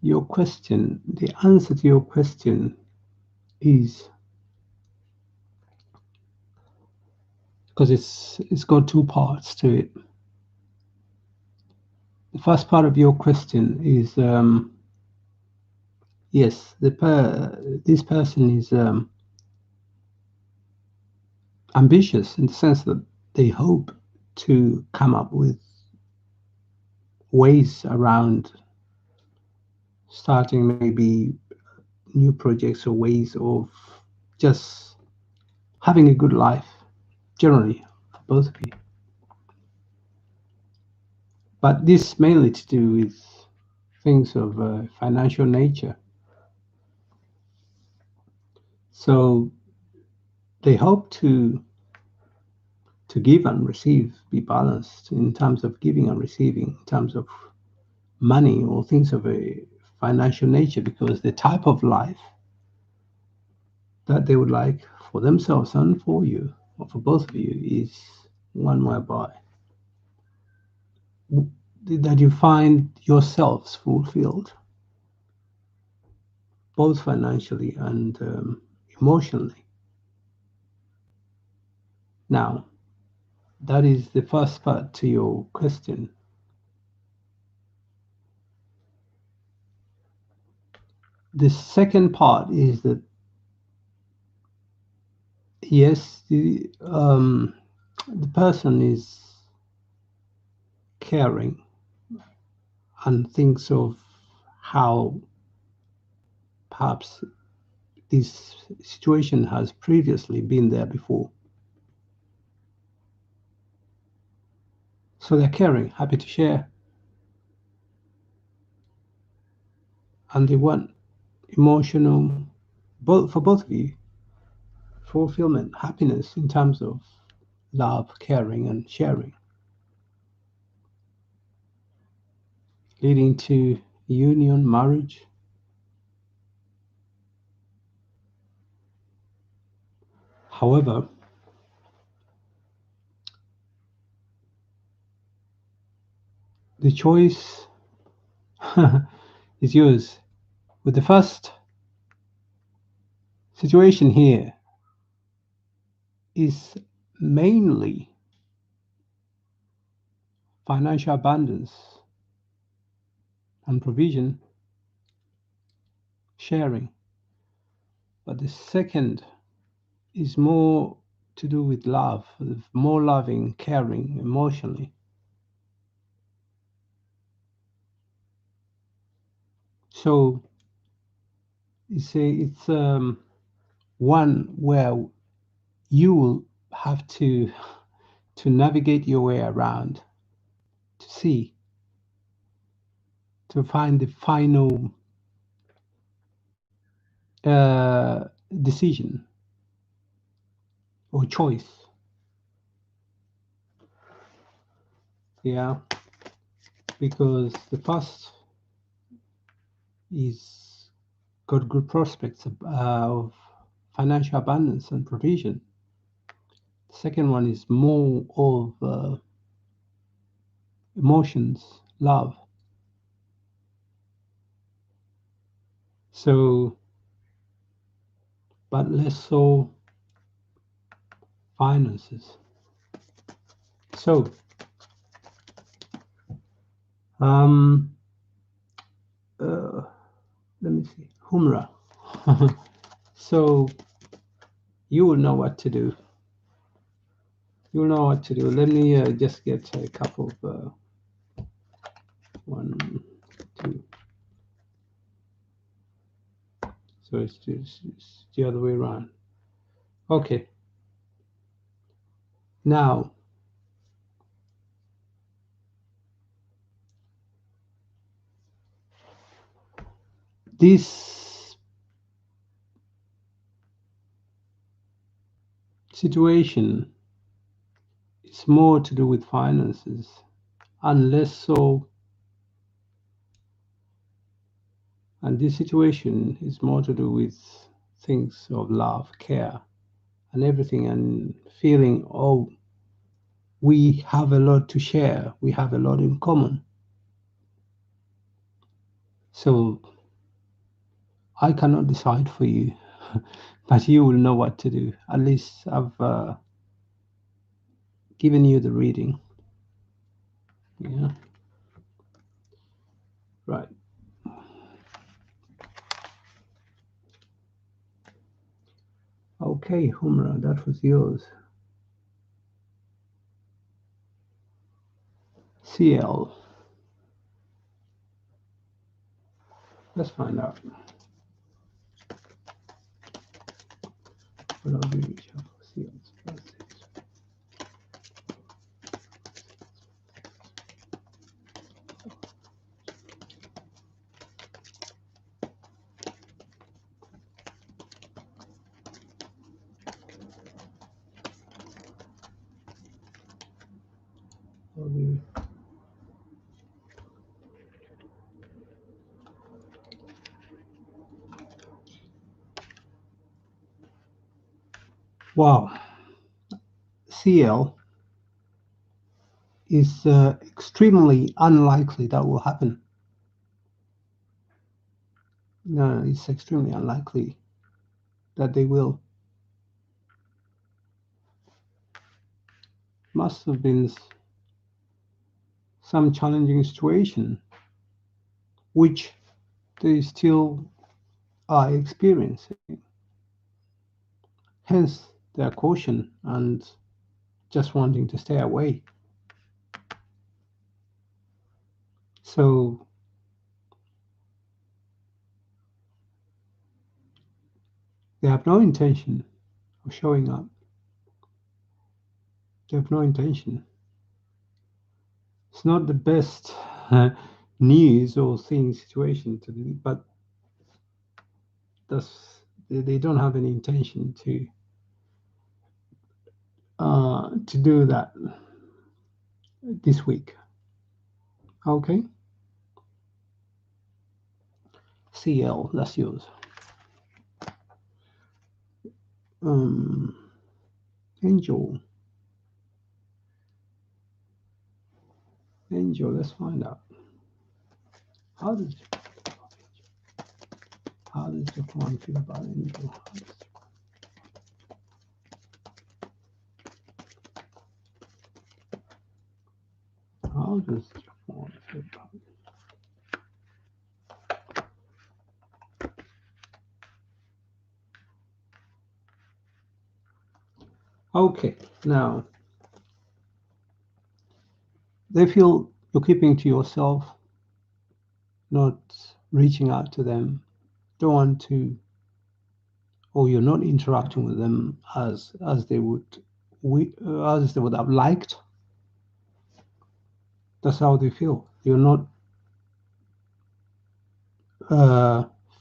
your question, the answer to your question is, because it's got two parts to it. The first part of your question is, yes, this person is ambitious in the sense that they hope to come up with ways around starting maybe new projects, or ways of just having a good life generally for both of you. But this mainly to do with things of financial nature. So they hope to give and receive, be balanced in terms of giving and receiving, in terms of money or things of a financial nature, because the type of life that they would like for themselves and for you, or for both of you, is one whereby that you find yourselves fulfilled, both financially and emotionally. Now, That is the first part to your question. The second part is that yes, the person is caring and thinks of how perhaps this situation has previously been there before. So they're caring, happy to share, and they want emotional, both for both of you, fulfillment, happiness in terms of love, caring, and sharing, leading to union, marriage. However, the choice is yours. With the first situation here is mainly financial abundance and provision, sharing. But the second is more to do with love, more loving, caring, emotionally. So it's one where you will have to navigate your way around, to see, to find the final decision or choice. Yeah, because the first is got good prospects of financial abundance and provision. The second one is more of emotions, love. So, but less so finances. So, um, let me see, Humra. So you will know what to do. You'll know what to do. Let me just get a couple of 1, 2. So it's the other way around. Okay. Now, this situation is more to do with finances, and less so. And this situation is more to do with things of love, care, and everything, and feeling, oh, we have a lot to share, we have a lot in common. So I cannot decide for you, but you will know what to do. At least I've given you the reading. Yeah. Right. Okay, Humra, that was yours. CL. Let's find out. What I'll do is CL's message. Wow. CL is extremely unlikely that will happen. No, it's extremely unlikely that they will. must have been some challenging situation which they still are experiencing. Hence their caution and just wanting to stay away. So they have no intention of showing up. They have no intention. It's not the best news or thing situation to do, but they don't have any intention to do that this week. Okay, CL, that's yours. Um, Angel, let's find out. How does Japan feel about Angel? How does Japan feel about it? Okay, now they feel you're keeping to yourself, not reaching out to them, don't want to, or you're not interacting with them as they would as they would have liked. That's how they feel. You're not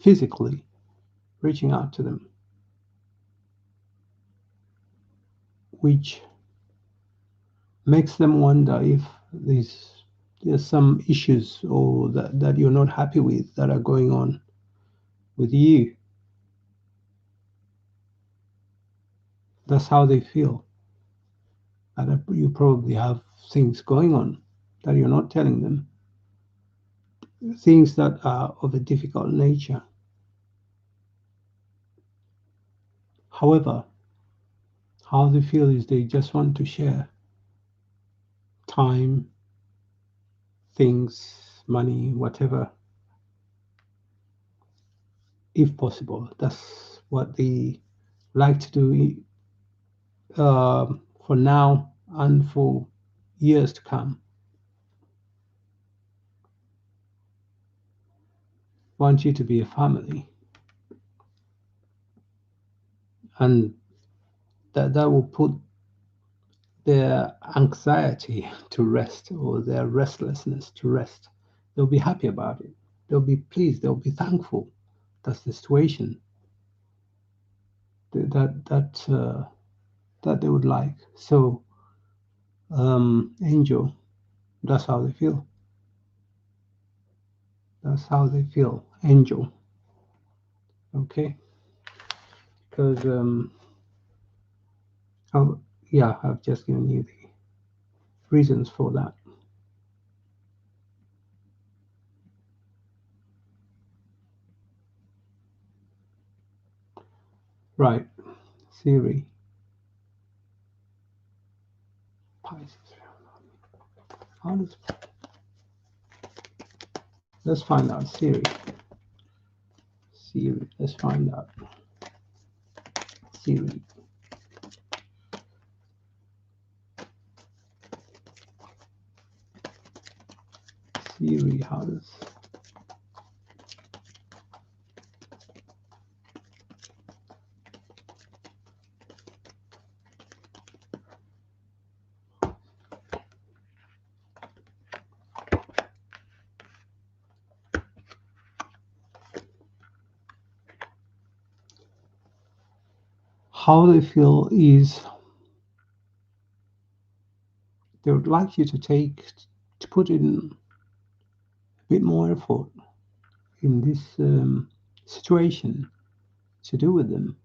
physically reaching out to them, which makes them wonder if there's some issues or that you're not happy with that are going on with you. That's how they feel. And you probably have things going on that you're not telling them, things that are of a difficult nature. However, how they feel is they just want to share time, things, money, whatever, if possible. That's what they like to do for now and for years to come. Want you to be a family, and that will put their anxiety to rest or their restlessness to rest. They'll be happy about it. They'll be pleased. They'll be thankful. That's the situation that they would like. So, Angel, that's how they feel. That's how they feel, Angel. Okay, because oh, yeah, I've just given you the reasons for that. Right, Siri. Pisces. How does, let's find out. Siri. Let's find out. Siri. Siri, how they feel is they would like you to put in a bit more effort in this situation to do with them,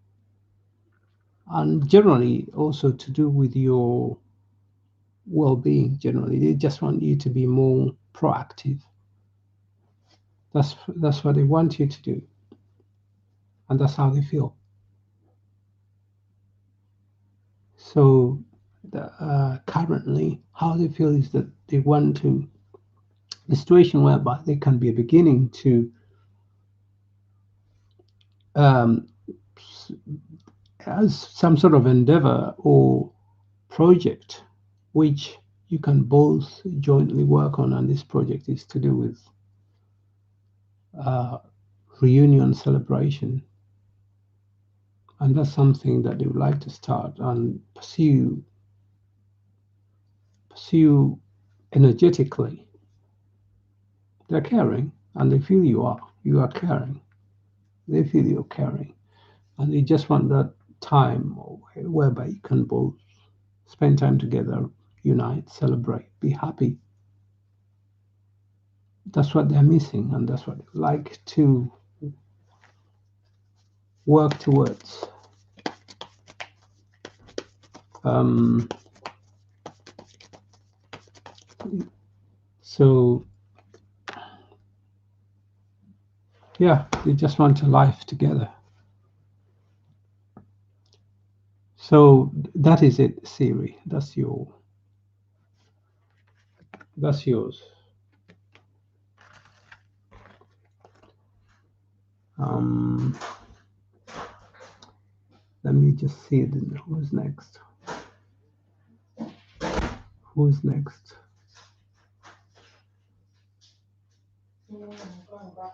and generally also to do with your well-being. Generally, they just want you to be more proactive. That's what they want you to do, and that's how they feel. So currently, how they feel is that they want to the situation whereby they can be beginning to um, as some sort of endeavor or project which you can both jointly work on, and this project is to do with uh, reunion celebration, and that's something that they would like to start and pursue energetically. They're caring, and they feel you are caring. They feel you're caring, and they just want that time whereby you can both spend time together, unite, celebrate, be happy. That's what they're missing, and that's what they like to work towards. Um, so, yeah, they just want a life together. So that is it, Siri. That's yours. Um, Let me just see it. Who's next? Who's next?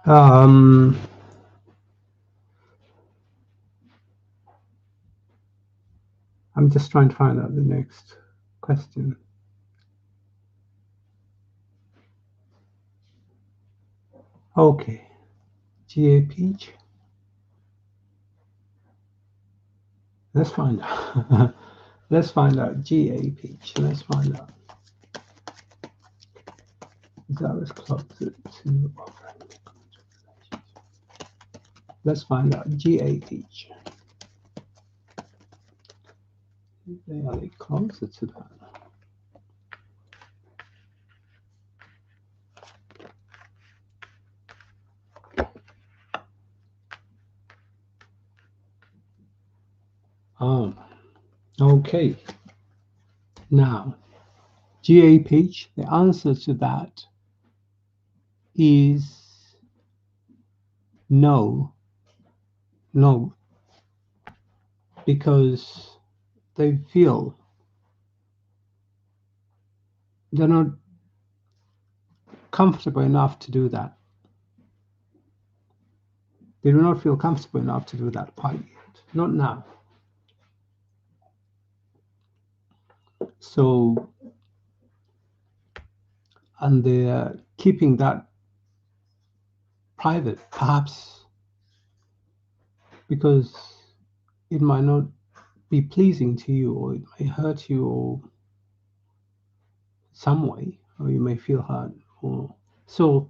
Um, I'm just trying to find out the next question. Okay, GA Peach. Let's find out. Let's find out. GA Peach. Let's find out. Zaris closet to offering. Let's find out. GA Peach. They are they closer to that. Okay. Now, GA Peach, the answer to that is no. No, because they feel they're not comfortable enough to do that. They do not feel comfortable enough to do that quite yet. Not now. So, and they're keeping that private, perhaps because it might not be pleasing to you, or it may hurt you, or some way, or you may feel hurt. Or so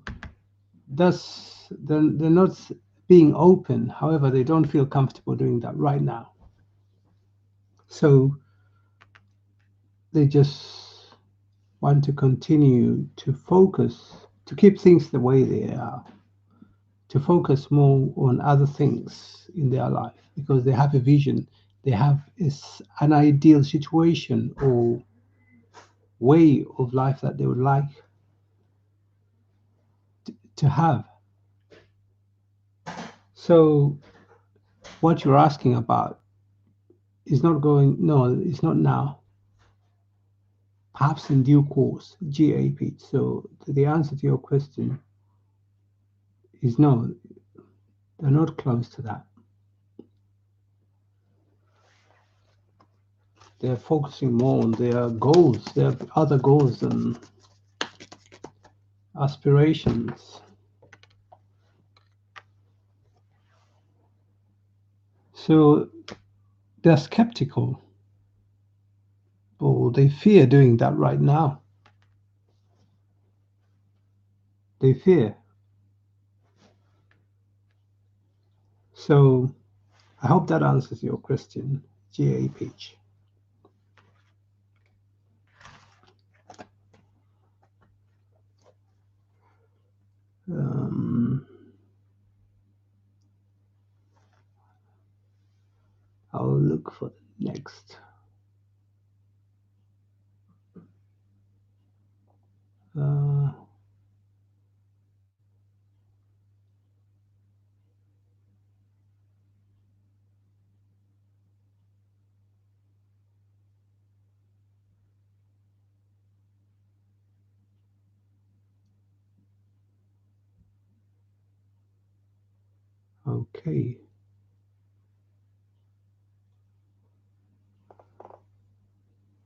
that's they're not being open. However, they don't feel comfortable doing that right now. So they just want to continue to focus, to keep things the way they are, to focus more on other things in their life because they have a vision, they have an ideal situation or way of life that they would like to have. So, what you're asking about is not going, no, it's not now. Perhaps in due course, GAP. So, the answer to your question is no, they're not close to that. They're focusing more on their goals, their other goals and aspirations. So they're skeptical or they fear doing that right now. They fear. So I hope that answers your question, GA Peach. I'll look for the next. Okay.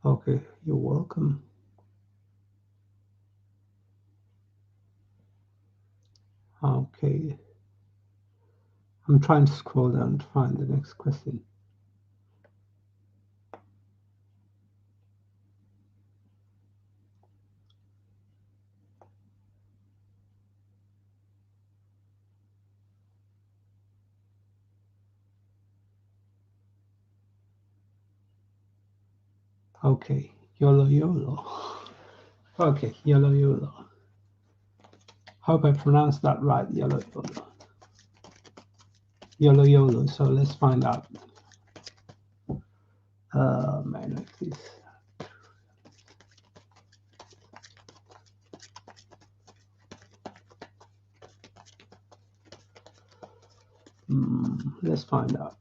Okay, you're welcome. Okay. I'm trying to scroll down to find the next question. Okay, YOLO YOLO. Okay, YOLO YOLO. Hope I pronounced that right, YOLO YOLO. YOLO YOLO, so let's find out. Man, like this. Let's find out.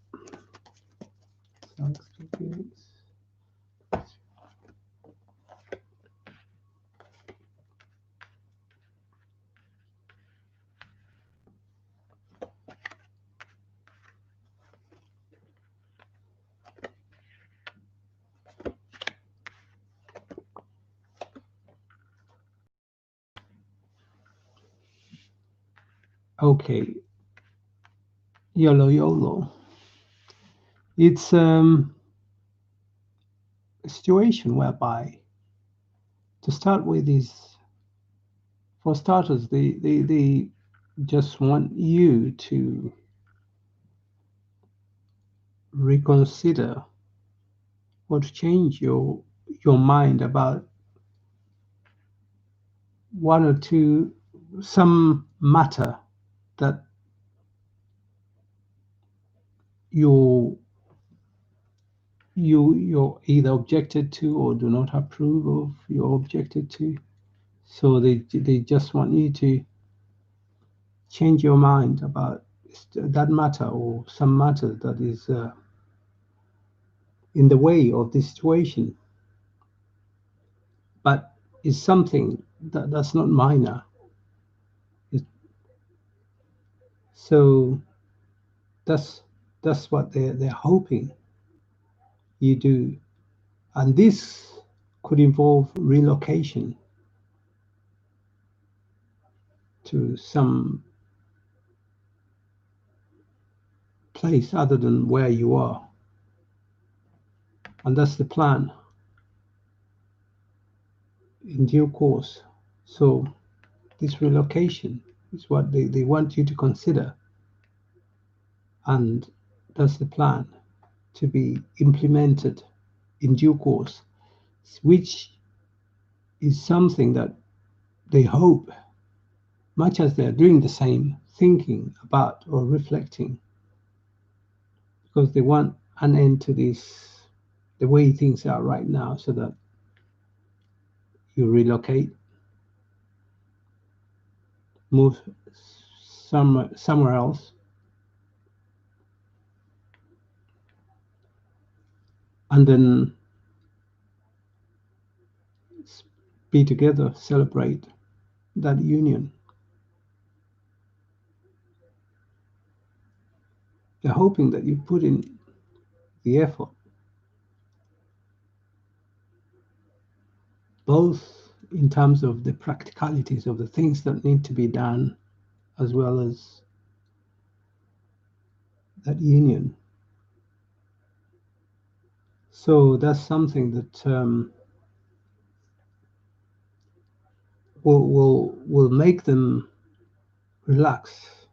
Okay, YOLO YOLO. It's a situation whereby, to start with, is, for starters, they just want you to reconsider or to change your mind about one or two, some matter that you're either objected to or do not approve of, you're objected to. So they just want you to change your mind about that matter or some matter that is in the way of the situation, but it's something that's not minor. So that's what they're hoping you do, and this could involve relocation to some place other than where you are, and that's the plan in due course. So this relocation is what they want you to consider, and that's the plan to be implemented in due course, which is something that they hope, much as they're doing the same, thinking about or reflecting, because they want an end to this, the way things are right now, so that you relocate, move somewhere else, and then be together, celebrate that union. They're hoping that you put in the effort, both in terms of the practicalities of the things that need to be done, as well as that union. So that's something that will make them relaxed,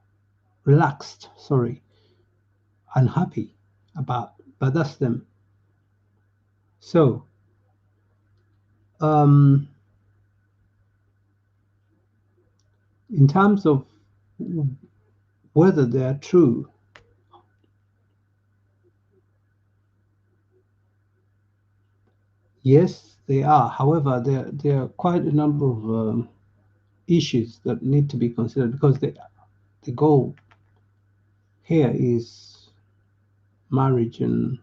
sorry, and happy about. But that's them. So in terms of whether they are true, yes, they are. However, there are quite a number of issues that need to be considered, because the goal here is marriage and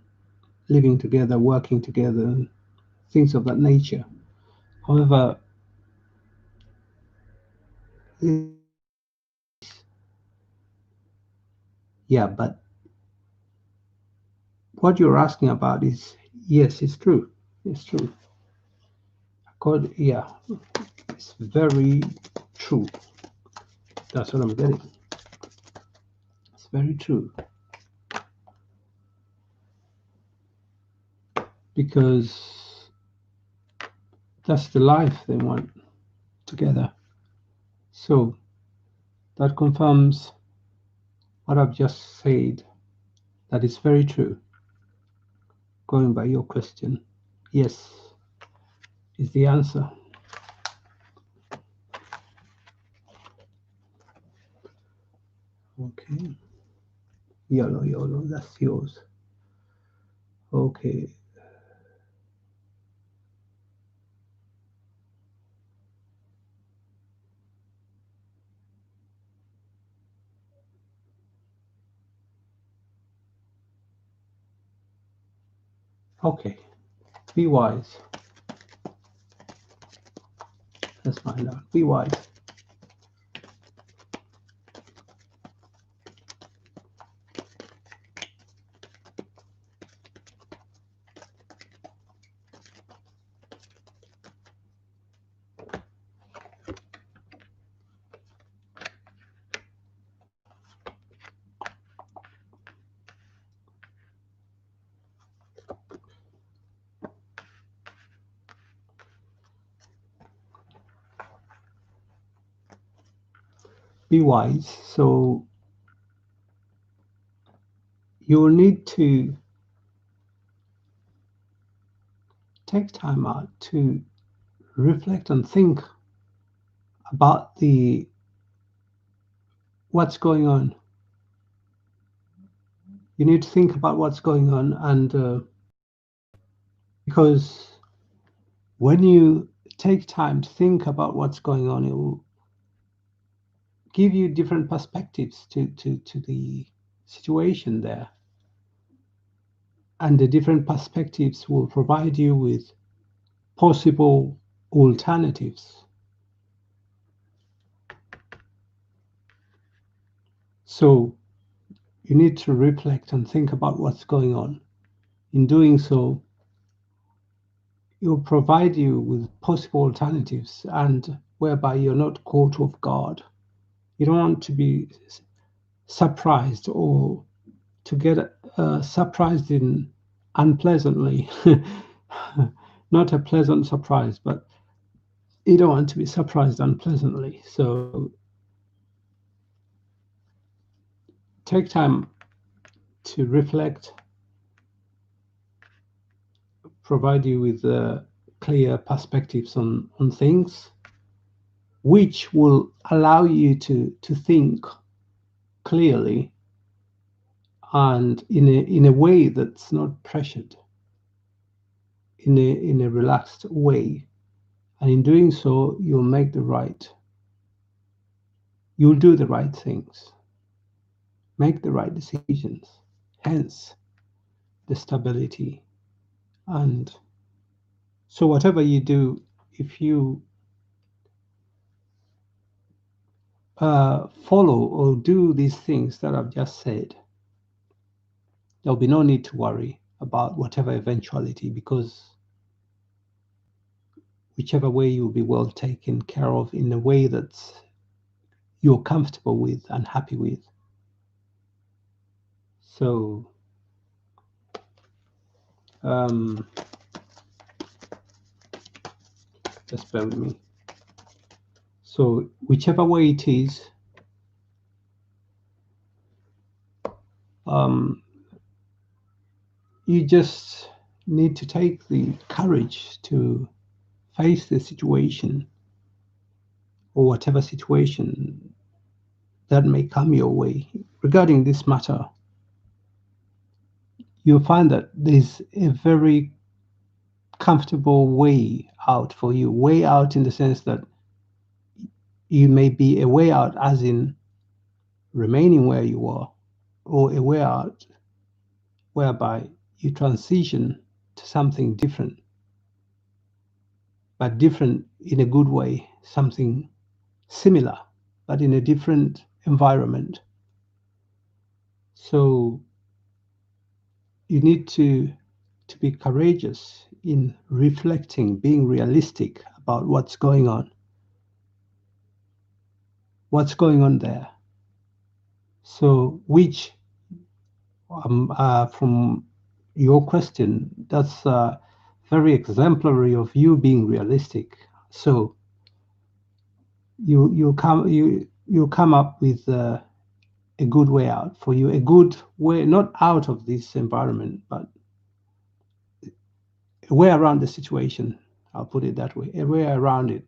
living together, working together, things of that nature. However, Yeah, but what you're asking about is, yes, it's true. It's true. Yeah, it's very true. That's what I'm getting. It's very true. Because that's the life they want together. So that confirms what I've just said, that is very true. Going by your question, yes is the answer. Okay. YOLO, that's yours. Okay. Okay. Be wise. Let's find out. Be wise. Be wise. So you'll need to take time out to reflect and think about what's going on. You need to think about what's going on, and because when you take time to think about what's going on, it will give you different perspectives to the situation there. And the different perspectives will provide you with possible alternatives. So you need to reflect and think about what's going on. In doing so, it will provide you with possible alternatives, and whereby you're not caught off guard. You don't want to be surprised or to get surprised in unpleasantly. Not a pleasant surprise, but you don't want to be surprised unpleasantly. So take time to reflect, provide you with clear perspectives on things, which will allow you to think clearly and in a way that's not pressured, in a relaxed way. And in doing so, you'll do the right things, make the right decisions, hence the stability. And so whatever you do, if you follow or do these things that I've just said, there'll be no need to worry about whatever eventuality, because whichever way you'll be well taken care of in a way that you're comfortable with and happy with. So just bear with me. So whichever way it is, you just need to take the courage to face the situation, or whatever situation that may come your way regarding this matter. You'll find that there's a very comfortable way out for you. Way out in the sense that you may be a way out as in remaining where you are, or a way out whereby you transition to something different, but different in a good way, something similar, but in a different environment. So you need to be courageous in reflecting, being realistic about what's going on there. So which from your question, that's very exemplary of you being realistic. So you come up with a good way out for you, a good way, not out of this environment, but a way around the situation. I'll put it that way, a way around it.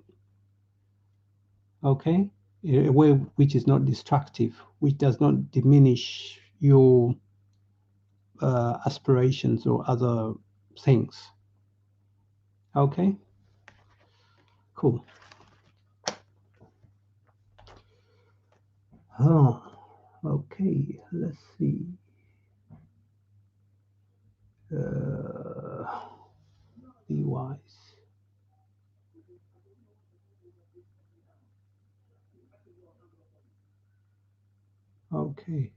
Okay, a way which is not destructive, which does not diminish your aspirations or other things. Okay, cool. Oh, okay, let's see. Be wise. Okay.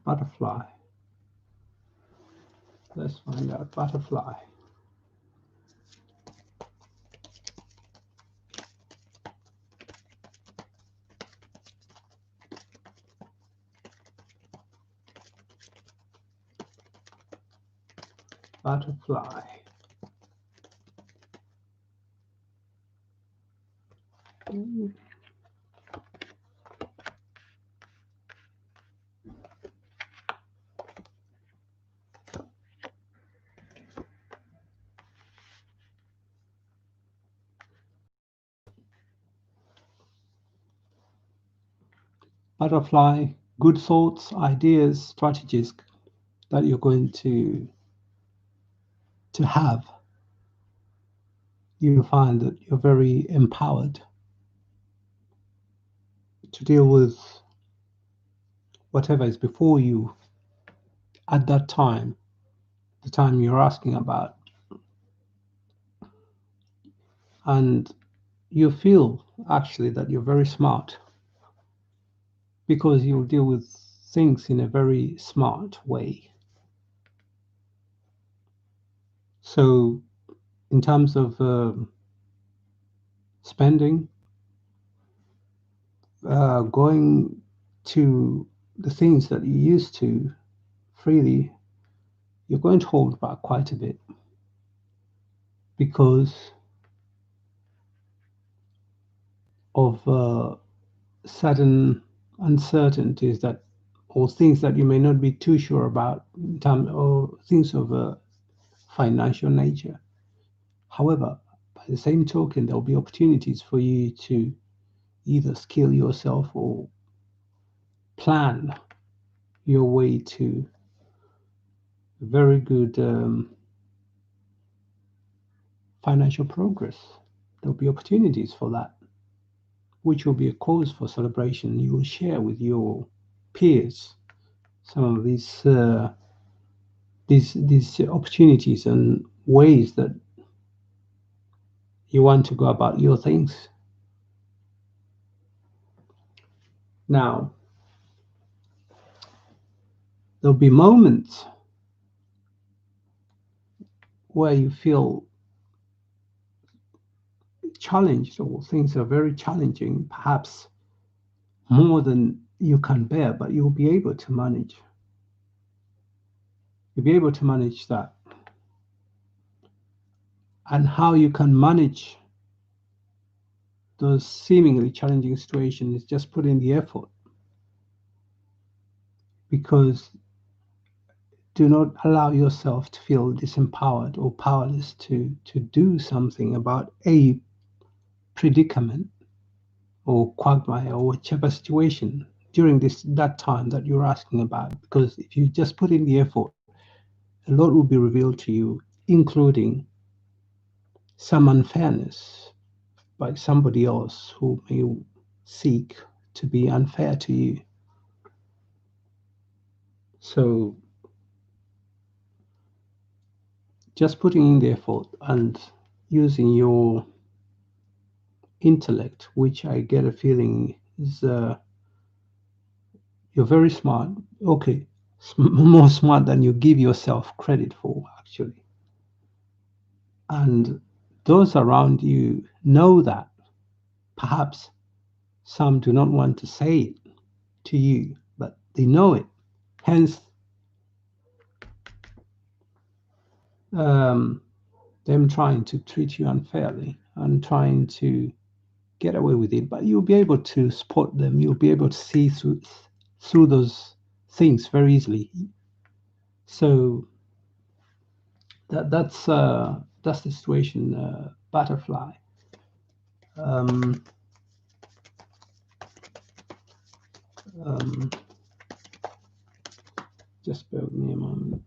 Butterfly. Let's find out. Butterfly. Butterfly. Butterfly. Good thoughts, ideas, strategies that you're going to have. You find that you're very empowered to deal with whatever is before you at that time, the time you're asking about. And you feel actually that you're very smart because you'll deal with things in a very smart way. So, in terms of spending, going to the things that you used to freely, you're going to hold back quite a bit because of certain uncertainties that, or things that you may not be too sure about, or things of a financial nature. However, by the same token, there'll be opportunities for you to either skill yourself or plan your way to very good financial progress. There'll be opportunities for that, which will be a cause for celebration. You will share with your peers some of these opportunities and ways that you want to go about your things. Now, there'll be moments where you feel challenged or things are very challenging, perhaps more than you can bear, but you'll be able to manage. You'll be able to manage that. And how you can manage those seemingly challenging situations is just put in the effort. Because do not allow yourself to feel disempowered or powerless to do something about a predicament or quagmire or whichever situation during that time that you're asking about. Because if you just put in the effort, a lot will be revealed to you, including some unfairness by somebody else who may seek to be unfair to you. So just putting in the effort and using your intellect, which I get a feeling is you're very smart. Okay, more smart than you give yourself credit for, actually. And those around you know that. Perhaps some do not want to say it to you, but they know it. Hence, um, them trying to treat you unfairly and trying to get away with it. But you'll be able to spot them. You'll be able to see through those things very easily. So that's the situation. Butterfly. Um, um, just bear with me a moment.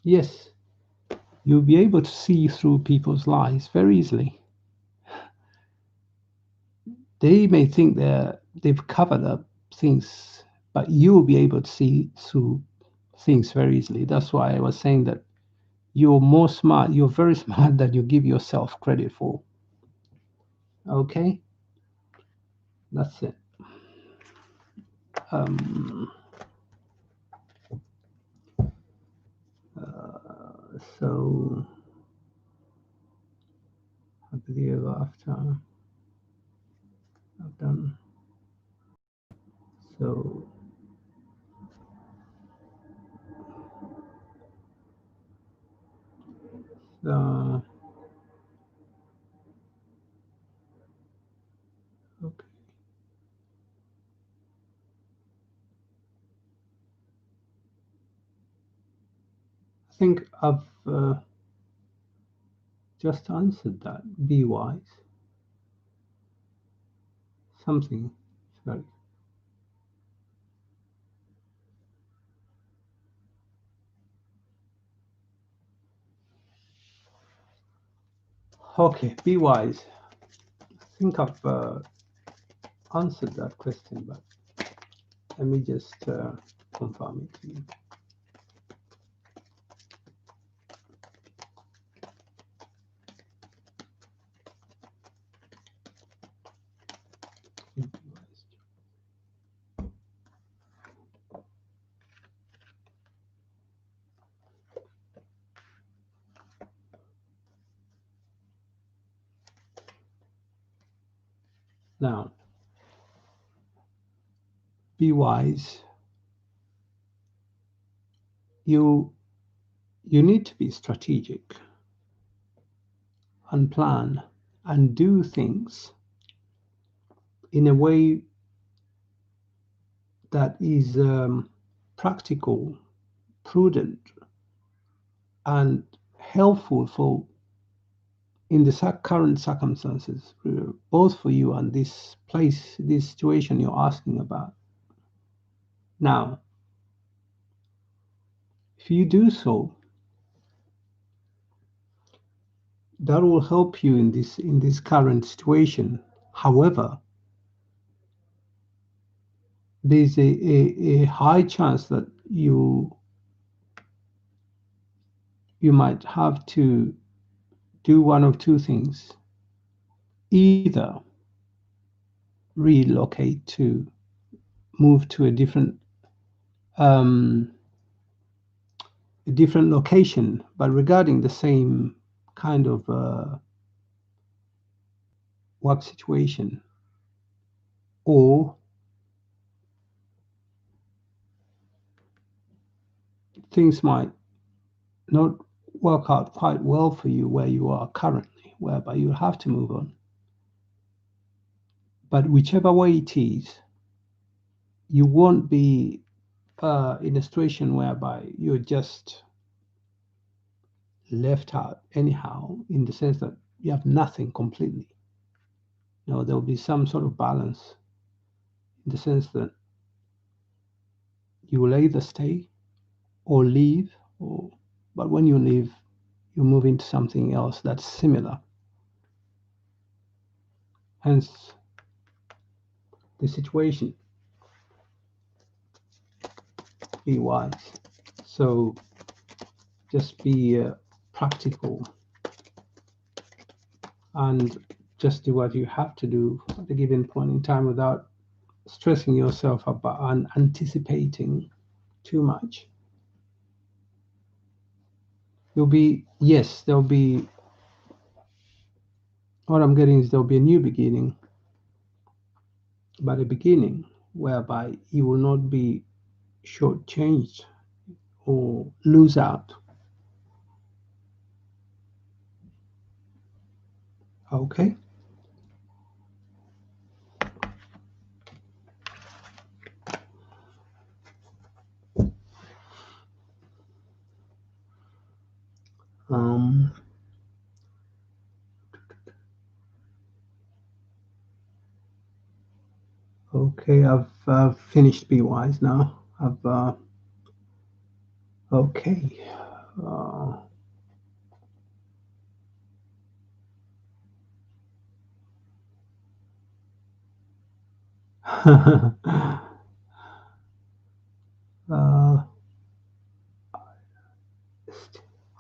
Yes, you'll be able to see through people's lies very easily. They may think they've covered up things, but you will be able to see through things very easily. That's why I was saying that you're more smart. You're very smart than you give yourself credit for. Okay, that's it. Um, so I believe after I've done so. Uh, okay. I think I've just answered that. Be wise. Something. Sorry. Okay. Be wise. I think I've answered that question, but let me just confirm it to you. Now, be wise. You need to be strategic and plan and do things in a way that is practical, prudent, and helpful for in the current circumstances, both for you and this place, this situation you're asking about. Now, if you do so, that will help you in this current situation. However, there's a high chance that you might have to do one of two things: either relocate to move to um, a different location, but regarding the same kind of work situation, or things might not work out quite well for you where you are currently, whereby you have to move on. But whichever way it is, you won't be in a situation whereby you're just left out anyhow, in the sense that you have nothing completely. No, there'll be some sort of balance in the sense that you will either stay or leave, or but when you leave, you move into something else that's similar. Hence the situation. Be wise. So just be practical and just do what you have to do at a given point in time without stressing yourself about and anticipating too much. You'll be, yes, there'll be, what I'm getting is there'll be a new beginning, but a beginning whereby you will not be shortchanged or lose out. Okay. Um, okay, I've finished Be Wise now. Okay. Uh, uh,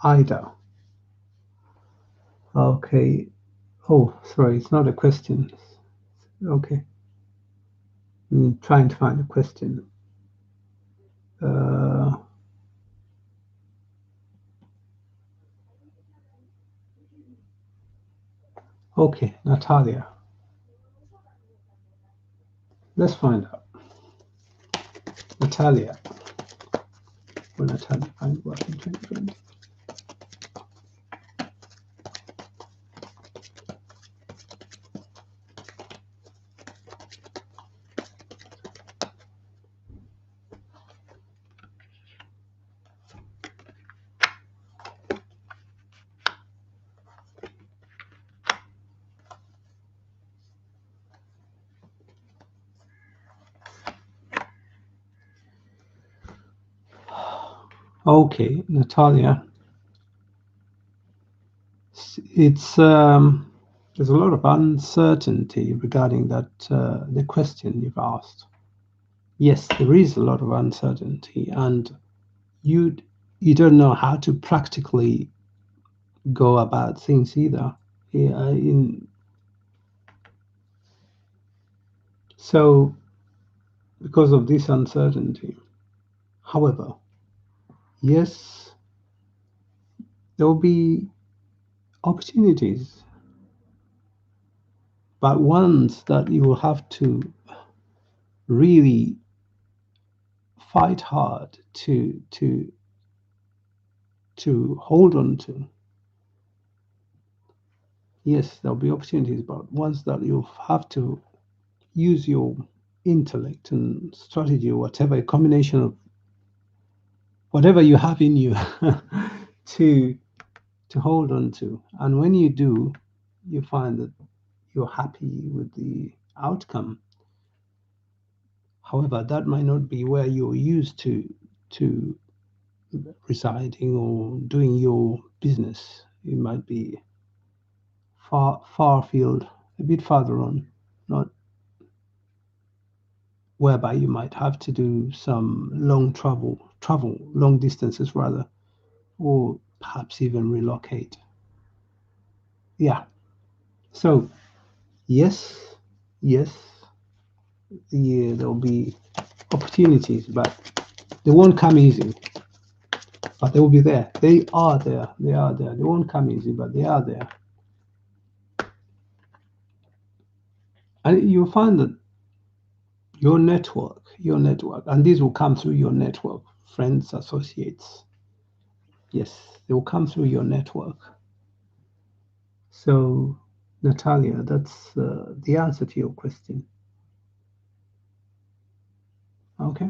Ida. Okay. Oh, sorry, it's not a question. Okay. I'm trying to find a question. Uh, okay, Natalia. Let's find out. Natalia. Will Natalia find work in 2020? Okay, Natalia. It's there's a lot of uncertainty regarding that the question you've asked. Yes, there is a lot of uncertainty, and you you don't know how to practically go about things either. Yeah, so because of this uncertainty. However, yes, there will be opportunities, but ones that you will have to really fight hard to hold on to. Yes, there'll be opportunities, but ones that you have to use your intellect and strategy or whatever, a combination of whatever you have in you to hold on to. And when you do, you find that you're happy with the outcome. However, that might not be where you're used to residing or doing your business. It might be far field, a bit farther on, not whereby you might have to do some travel long distances rather, or perhaps even relocate. Yeah. So yes, yes, there'll be opportunities, but they won't come easy. But they will be there. They are there. They are there. They won't come easy, but they are there. And you'll find that your network, and these will come through your network, friends, associates. Yes, they will come through your network. So, Natalia, that's the answer to your question. Okay.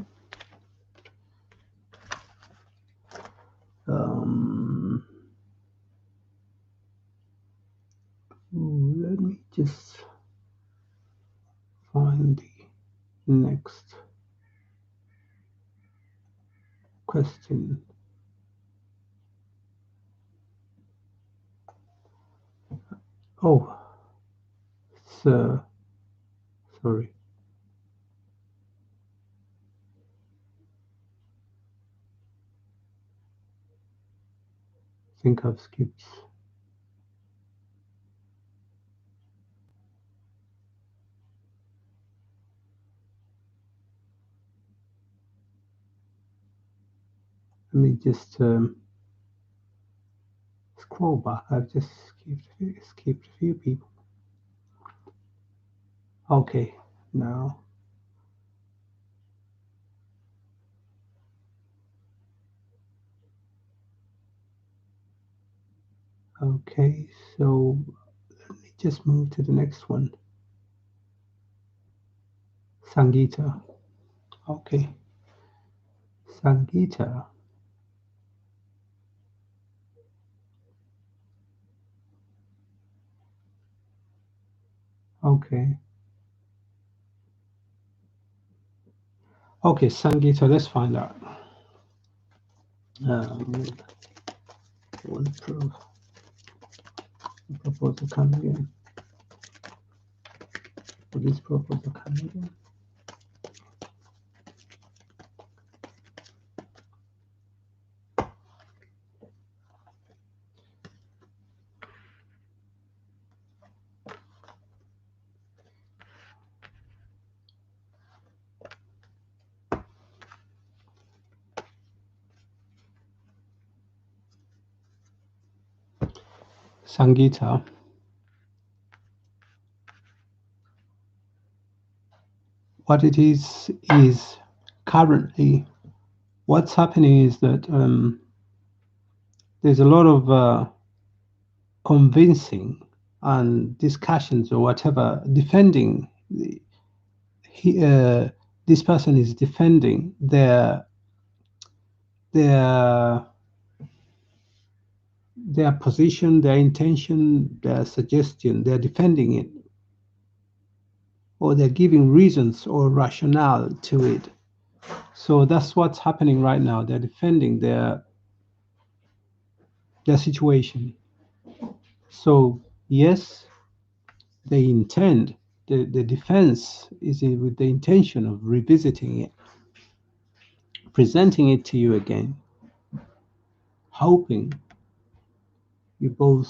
Um, Let me just find the next question. Oh, so sorry. I think I've skipped. Let me just scroll back. I've just skipped a few people. Okay, now. Okay, so let me just move to the next one. Sangeeta. Okay, Sangeeta. Okay. Okay, Sangeeta, let's find out. One proposal coming in. For this proposal coming in. Sangeeta. What it is currently, what's happening is that there's a lot of convincing and discussions or whatever, defending. This person is defending their position, their intention, their suggestion. They're defending it, or they're giving reasons or rationale to it. So that's what's happening right now. They're defending their situation. So yes, they intend, the defense is with the intention of revisiting it, presenting it to you again, hoping you both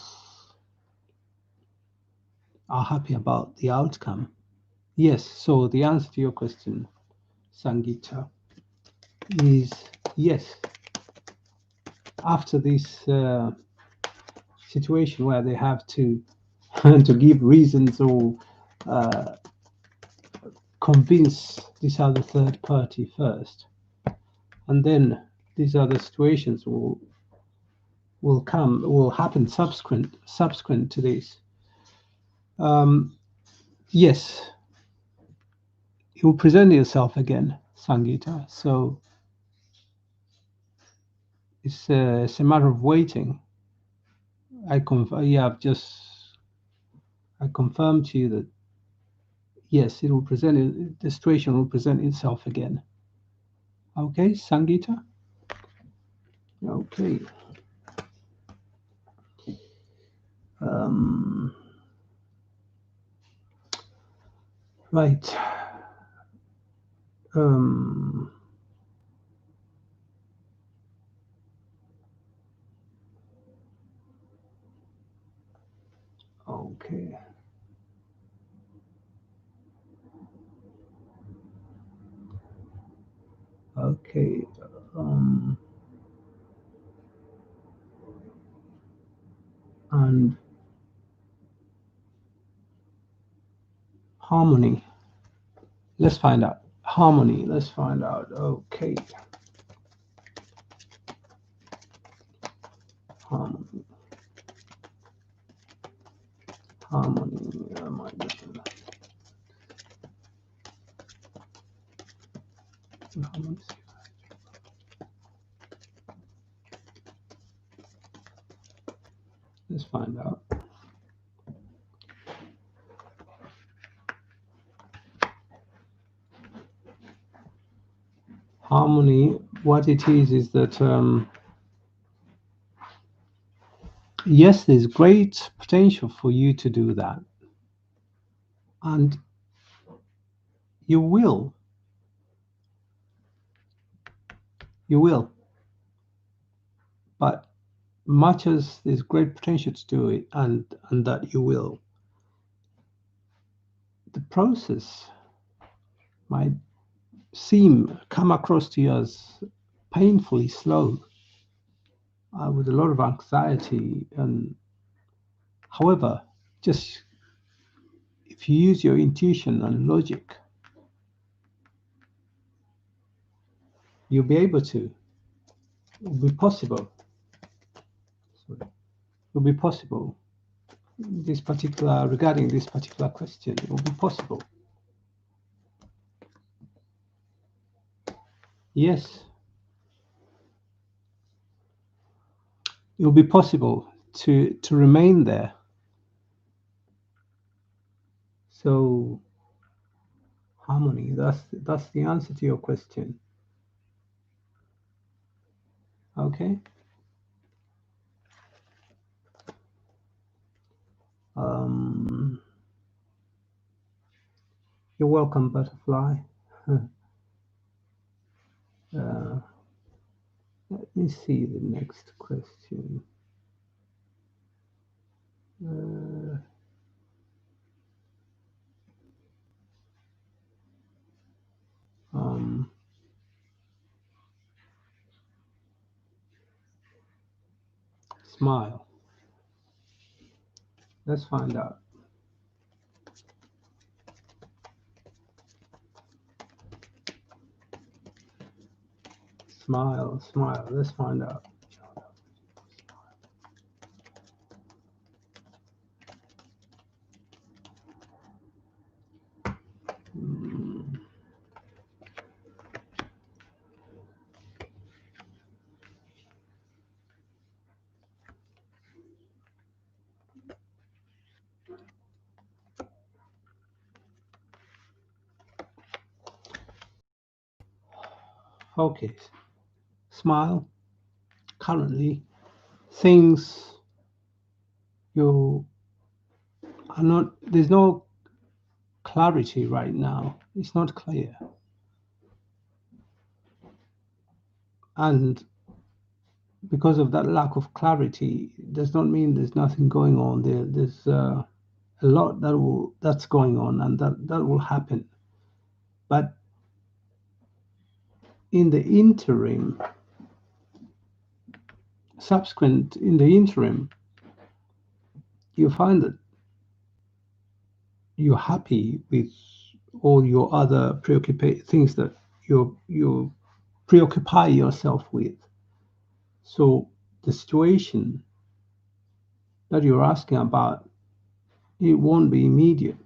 are happy about the outcome. Yes, so the answer to your question, Sangeeta, is yes. After this situation where they have to to give reasons or convince this other third party first, and then these other situations will happen subsequent to this. Yes, it will present itself again, Sangeeta. So it's a matter of waiting. I confirm to you that yes, it will the situation will present itself again. Okay, Sangeeta? Okay. Right. Okay. Okay. And harmony. Let's find out. Harmony. Let's find out. Okay. Harmony. Harmony. Let's find out. Harmony, what it is that yes, there's great potential for you to do that, and you will. But much as there's great potential to do it, and that you will, the process might come across to you as painfully slow. with a lot of anxiety. And however, just if you use your intuition and logic, you'll be able to. It'll be possible. Sorry. It'll be possible. Regarding this particular question, it will be possible. Yes, it will be possible to remain there. So harmony. That's the answer to your question. Okay. Um, you're welcome, butterfly. Uh, let me see the next question. Uh, um, smile. Let's find out. Smile, smile. Let's find out. Hmm. Okay. Smile. Currently, things you are not. There's no clarity right now. It's not clear, and because of that lack of clarity, does not mean there's nothing going on. There's a lot that's going on, and that will happen. But in the interim, in the interim, you find that you're happy with all your other things that you preoccupy yourself with. So the situation that you're asking about, it won't be immediate,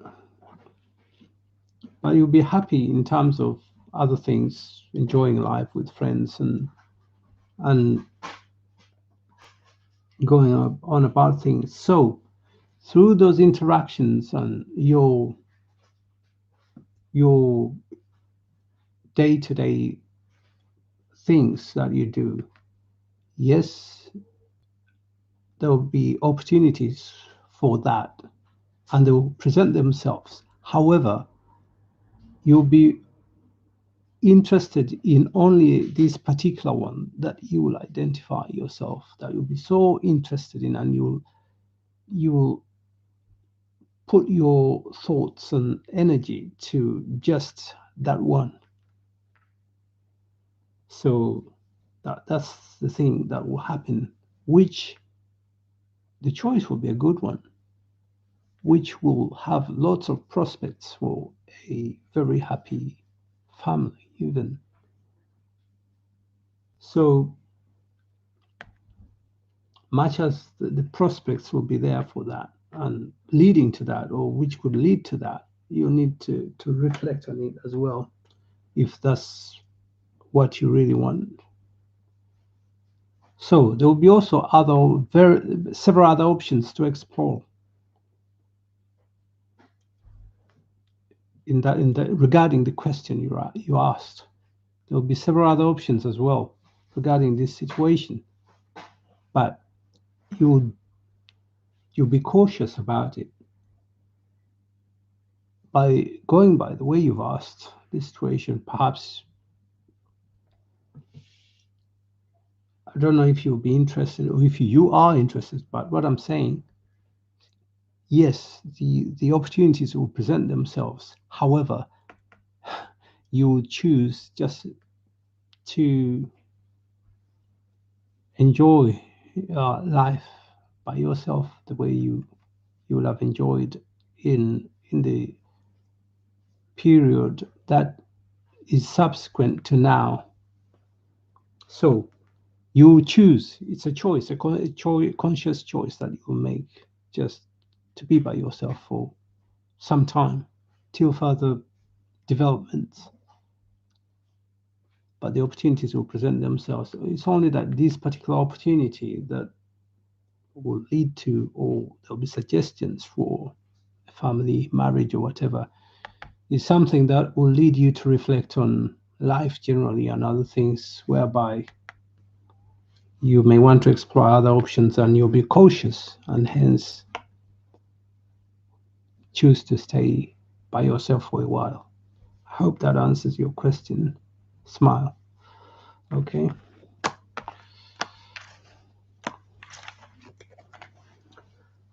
but you'll be happy in terms of other things, enjoying life with friends and going on about things. So through those interactions and your day-to-day things that you do, yes, there will be opportunities for that and they will present themselves. However, you'll be interested in only this particular one that you will identify yourself, that you'll be so interested in, and you'll put your thoughts and energy to just that one. So that's the thing that will happen, which the choice will be a good one, which will have lots of prospects for a very happy family, even. So much as the prospects will be there for that and leading to that, or which could lead to that, you need to reflect on it as well, if that's what you really want. So there will be also several other options to explore regarding the question you asked. There will be several other options as well regarding this situation, but you'll be cautious about it by going by the way you've asked the situation. Perhaps I don't know if you'll be interested or if you are interested, but what I'm saying, yes, the opportunities will present themselves. However, you will choose just to enjoy life by yourself the way you will have enjoyed in the period that is subsequent to now. So you choose. It's a choice, conscious choice that you will make, just to be by yourself for some time till further developments. But the opportunities will present themselves. It's only that this particular opportunity that will lead to, or there'll be suggestions for a family, marriage, or whatever, is something that will lead you to reflect on life generally and other things, whereby you may want to explore other options and you'll be cautious and hence choose to stay by yourself for a while. I hope that answers your question. Smile. Okay.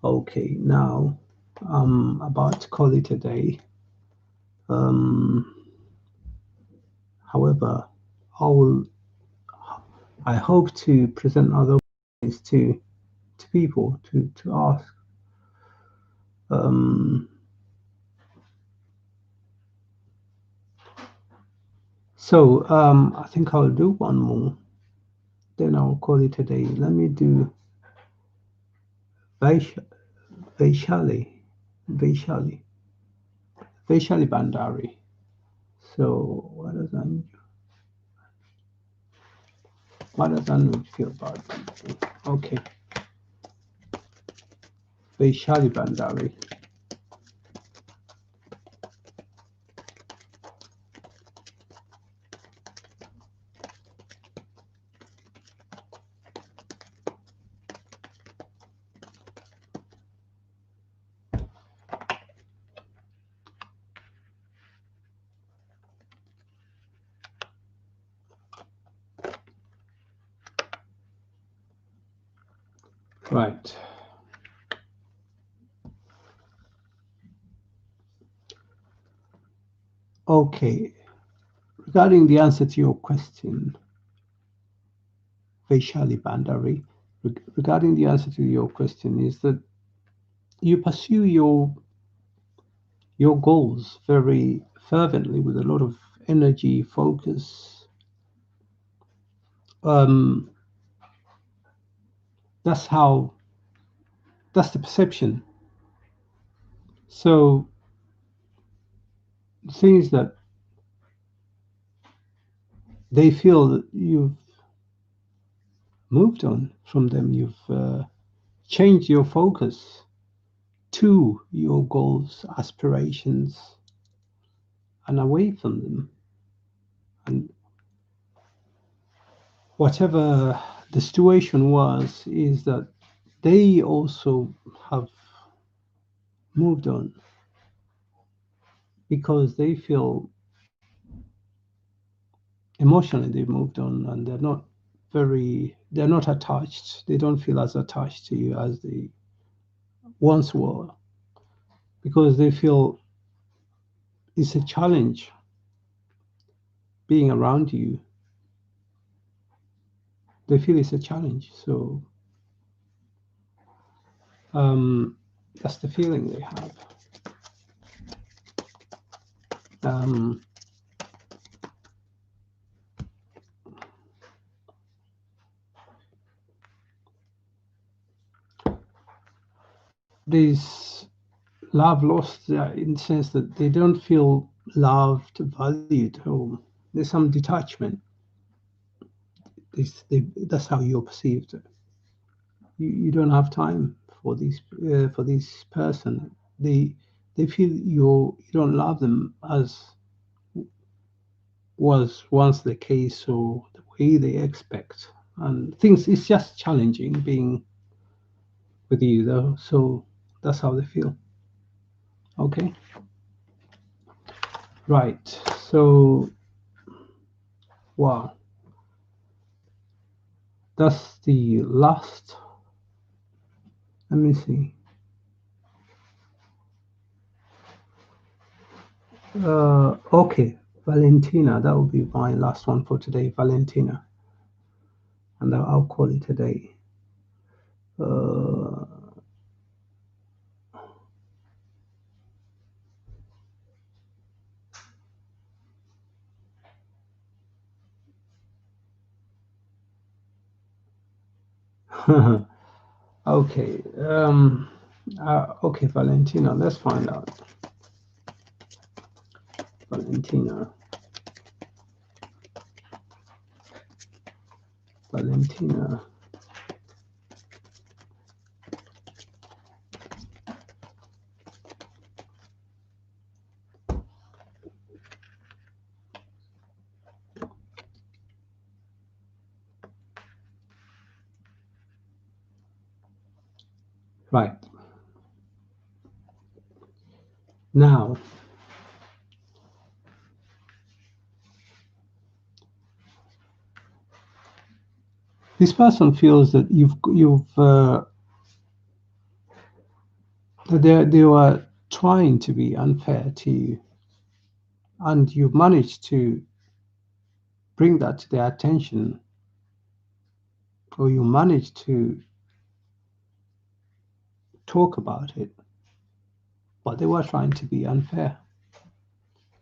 Okay, now I'm about to call it a day. However, I hope to present other ways to people to ask. So I think I'll do one more, then I'll call it a day. Let me do Vaishali, Vaishali, Vaishali Bandari. So what does that mean? What does that feel about? Okay, Vaishali Bandari. Right. Okay. Regarding the answer to your question, Vaishali Bandari, regarding the answer to your question is that you pursue your goals very fervently with a lot of energy, focus. That's the perception. So the thing is that they feel that you've moved on from them. You've changed your focus to your goals, aspirations, and away from them. And whatever the situation was, is that they also have moved on because they feel emotionally they've moved on and they're not attached. They don't feel as attached to you as they once were, because they feel it's a challenge being around you. They feel it's a challenge. So that's the feeling they have. There's love lost in the sense that they don't feel loved, valued, or there's some detachment. That's how you're perceived. You don't have time for this person. They feel you don't love them as was once the case or the way they expect, and things. It's just challenging being with you though. So that's how they feel. Okay. Right. So wow. That's the last. Let me see. Okay, Valentina. That will be my last one for today, Valentina, and I'll call it a day. Uh, okay. Okay, Valentina. Let's find out. Valentina. Valentina. Right. Now, this person feels that that they were trying to be unfair to you, and you've managed to bring that to their attention, or you managed to talk about it, but they were trying to be unfair.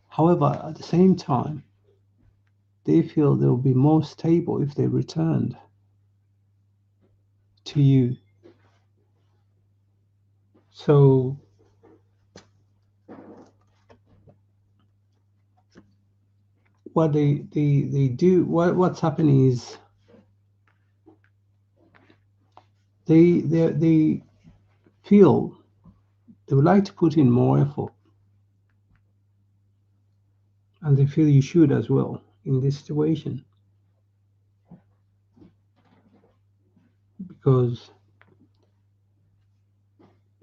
However, at the same time, they feel they'll be more stable if they returned to you. So what they do, what's happening is they feel they would like to put in more effort, and they feel you should as well in this situation, because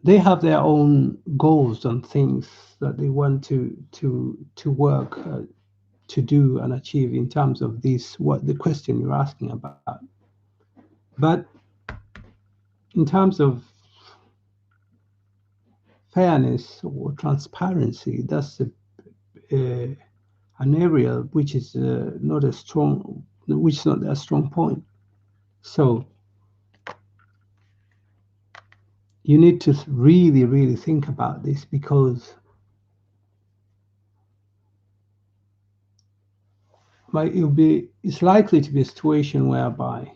they have their own goals and things that they want to work to do and achieve in terms of this, what the question you're asking about. But in terms of fairness or transparency, that's an area which is not a strong, which is not a strong point. So you need to really, really think about this, because it's likely to be a situation whereby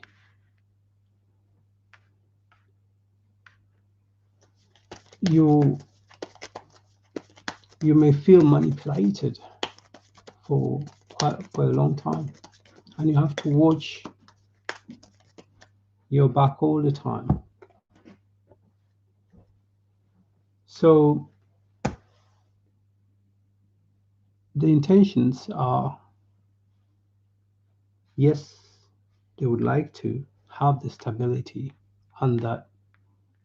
you may feel manipulated for a long time, and you have to watch your back all the time. So the intentions are, yes, they would like to have the stability, and that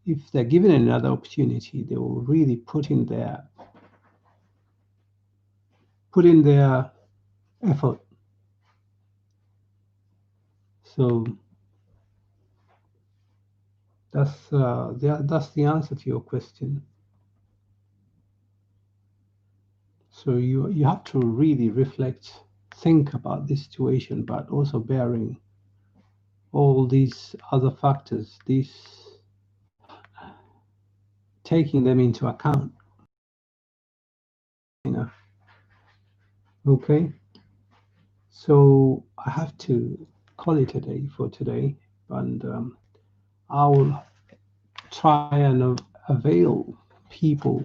if they're given another opportunity, they will really put in their effort. So that's the answer to your question. So you have to really reflect, think about this situation, but also bearing all these other factors, taking them into account. Okay. So I have to call it a day for today, and I will try and avail people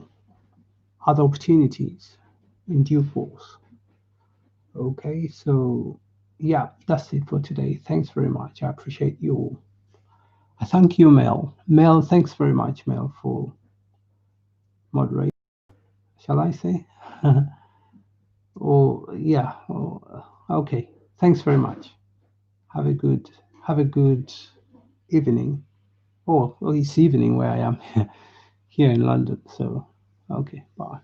other opportunities in due course. Okay, so yeah, that's it for today. Thanks very much. I appreciate you all. I thank you, Mel. Mel, thanks very much, Mel, for moderating. Shall I say? Or yeah. Okay. Thanks very much. Have a good evening. Oh, well, it's evening where I am here in London. So okay, bye.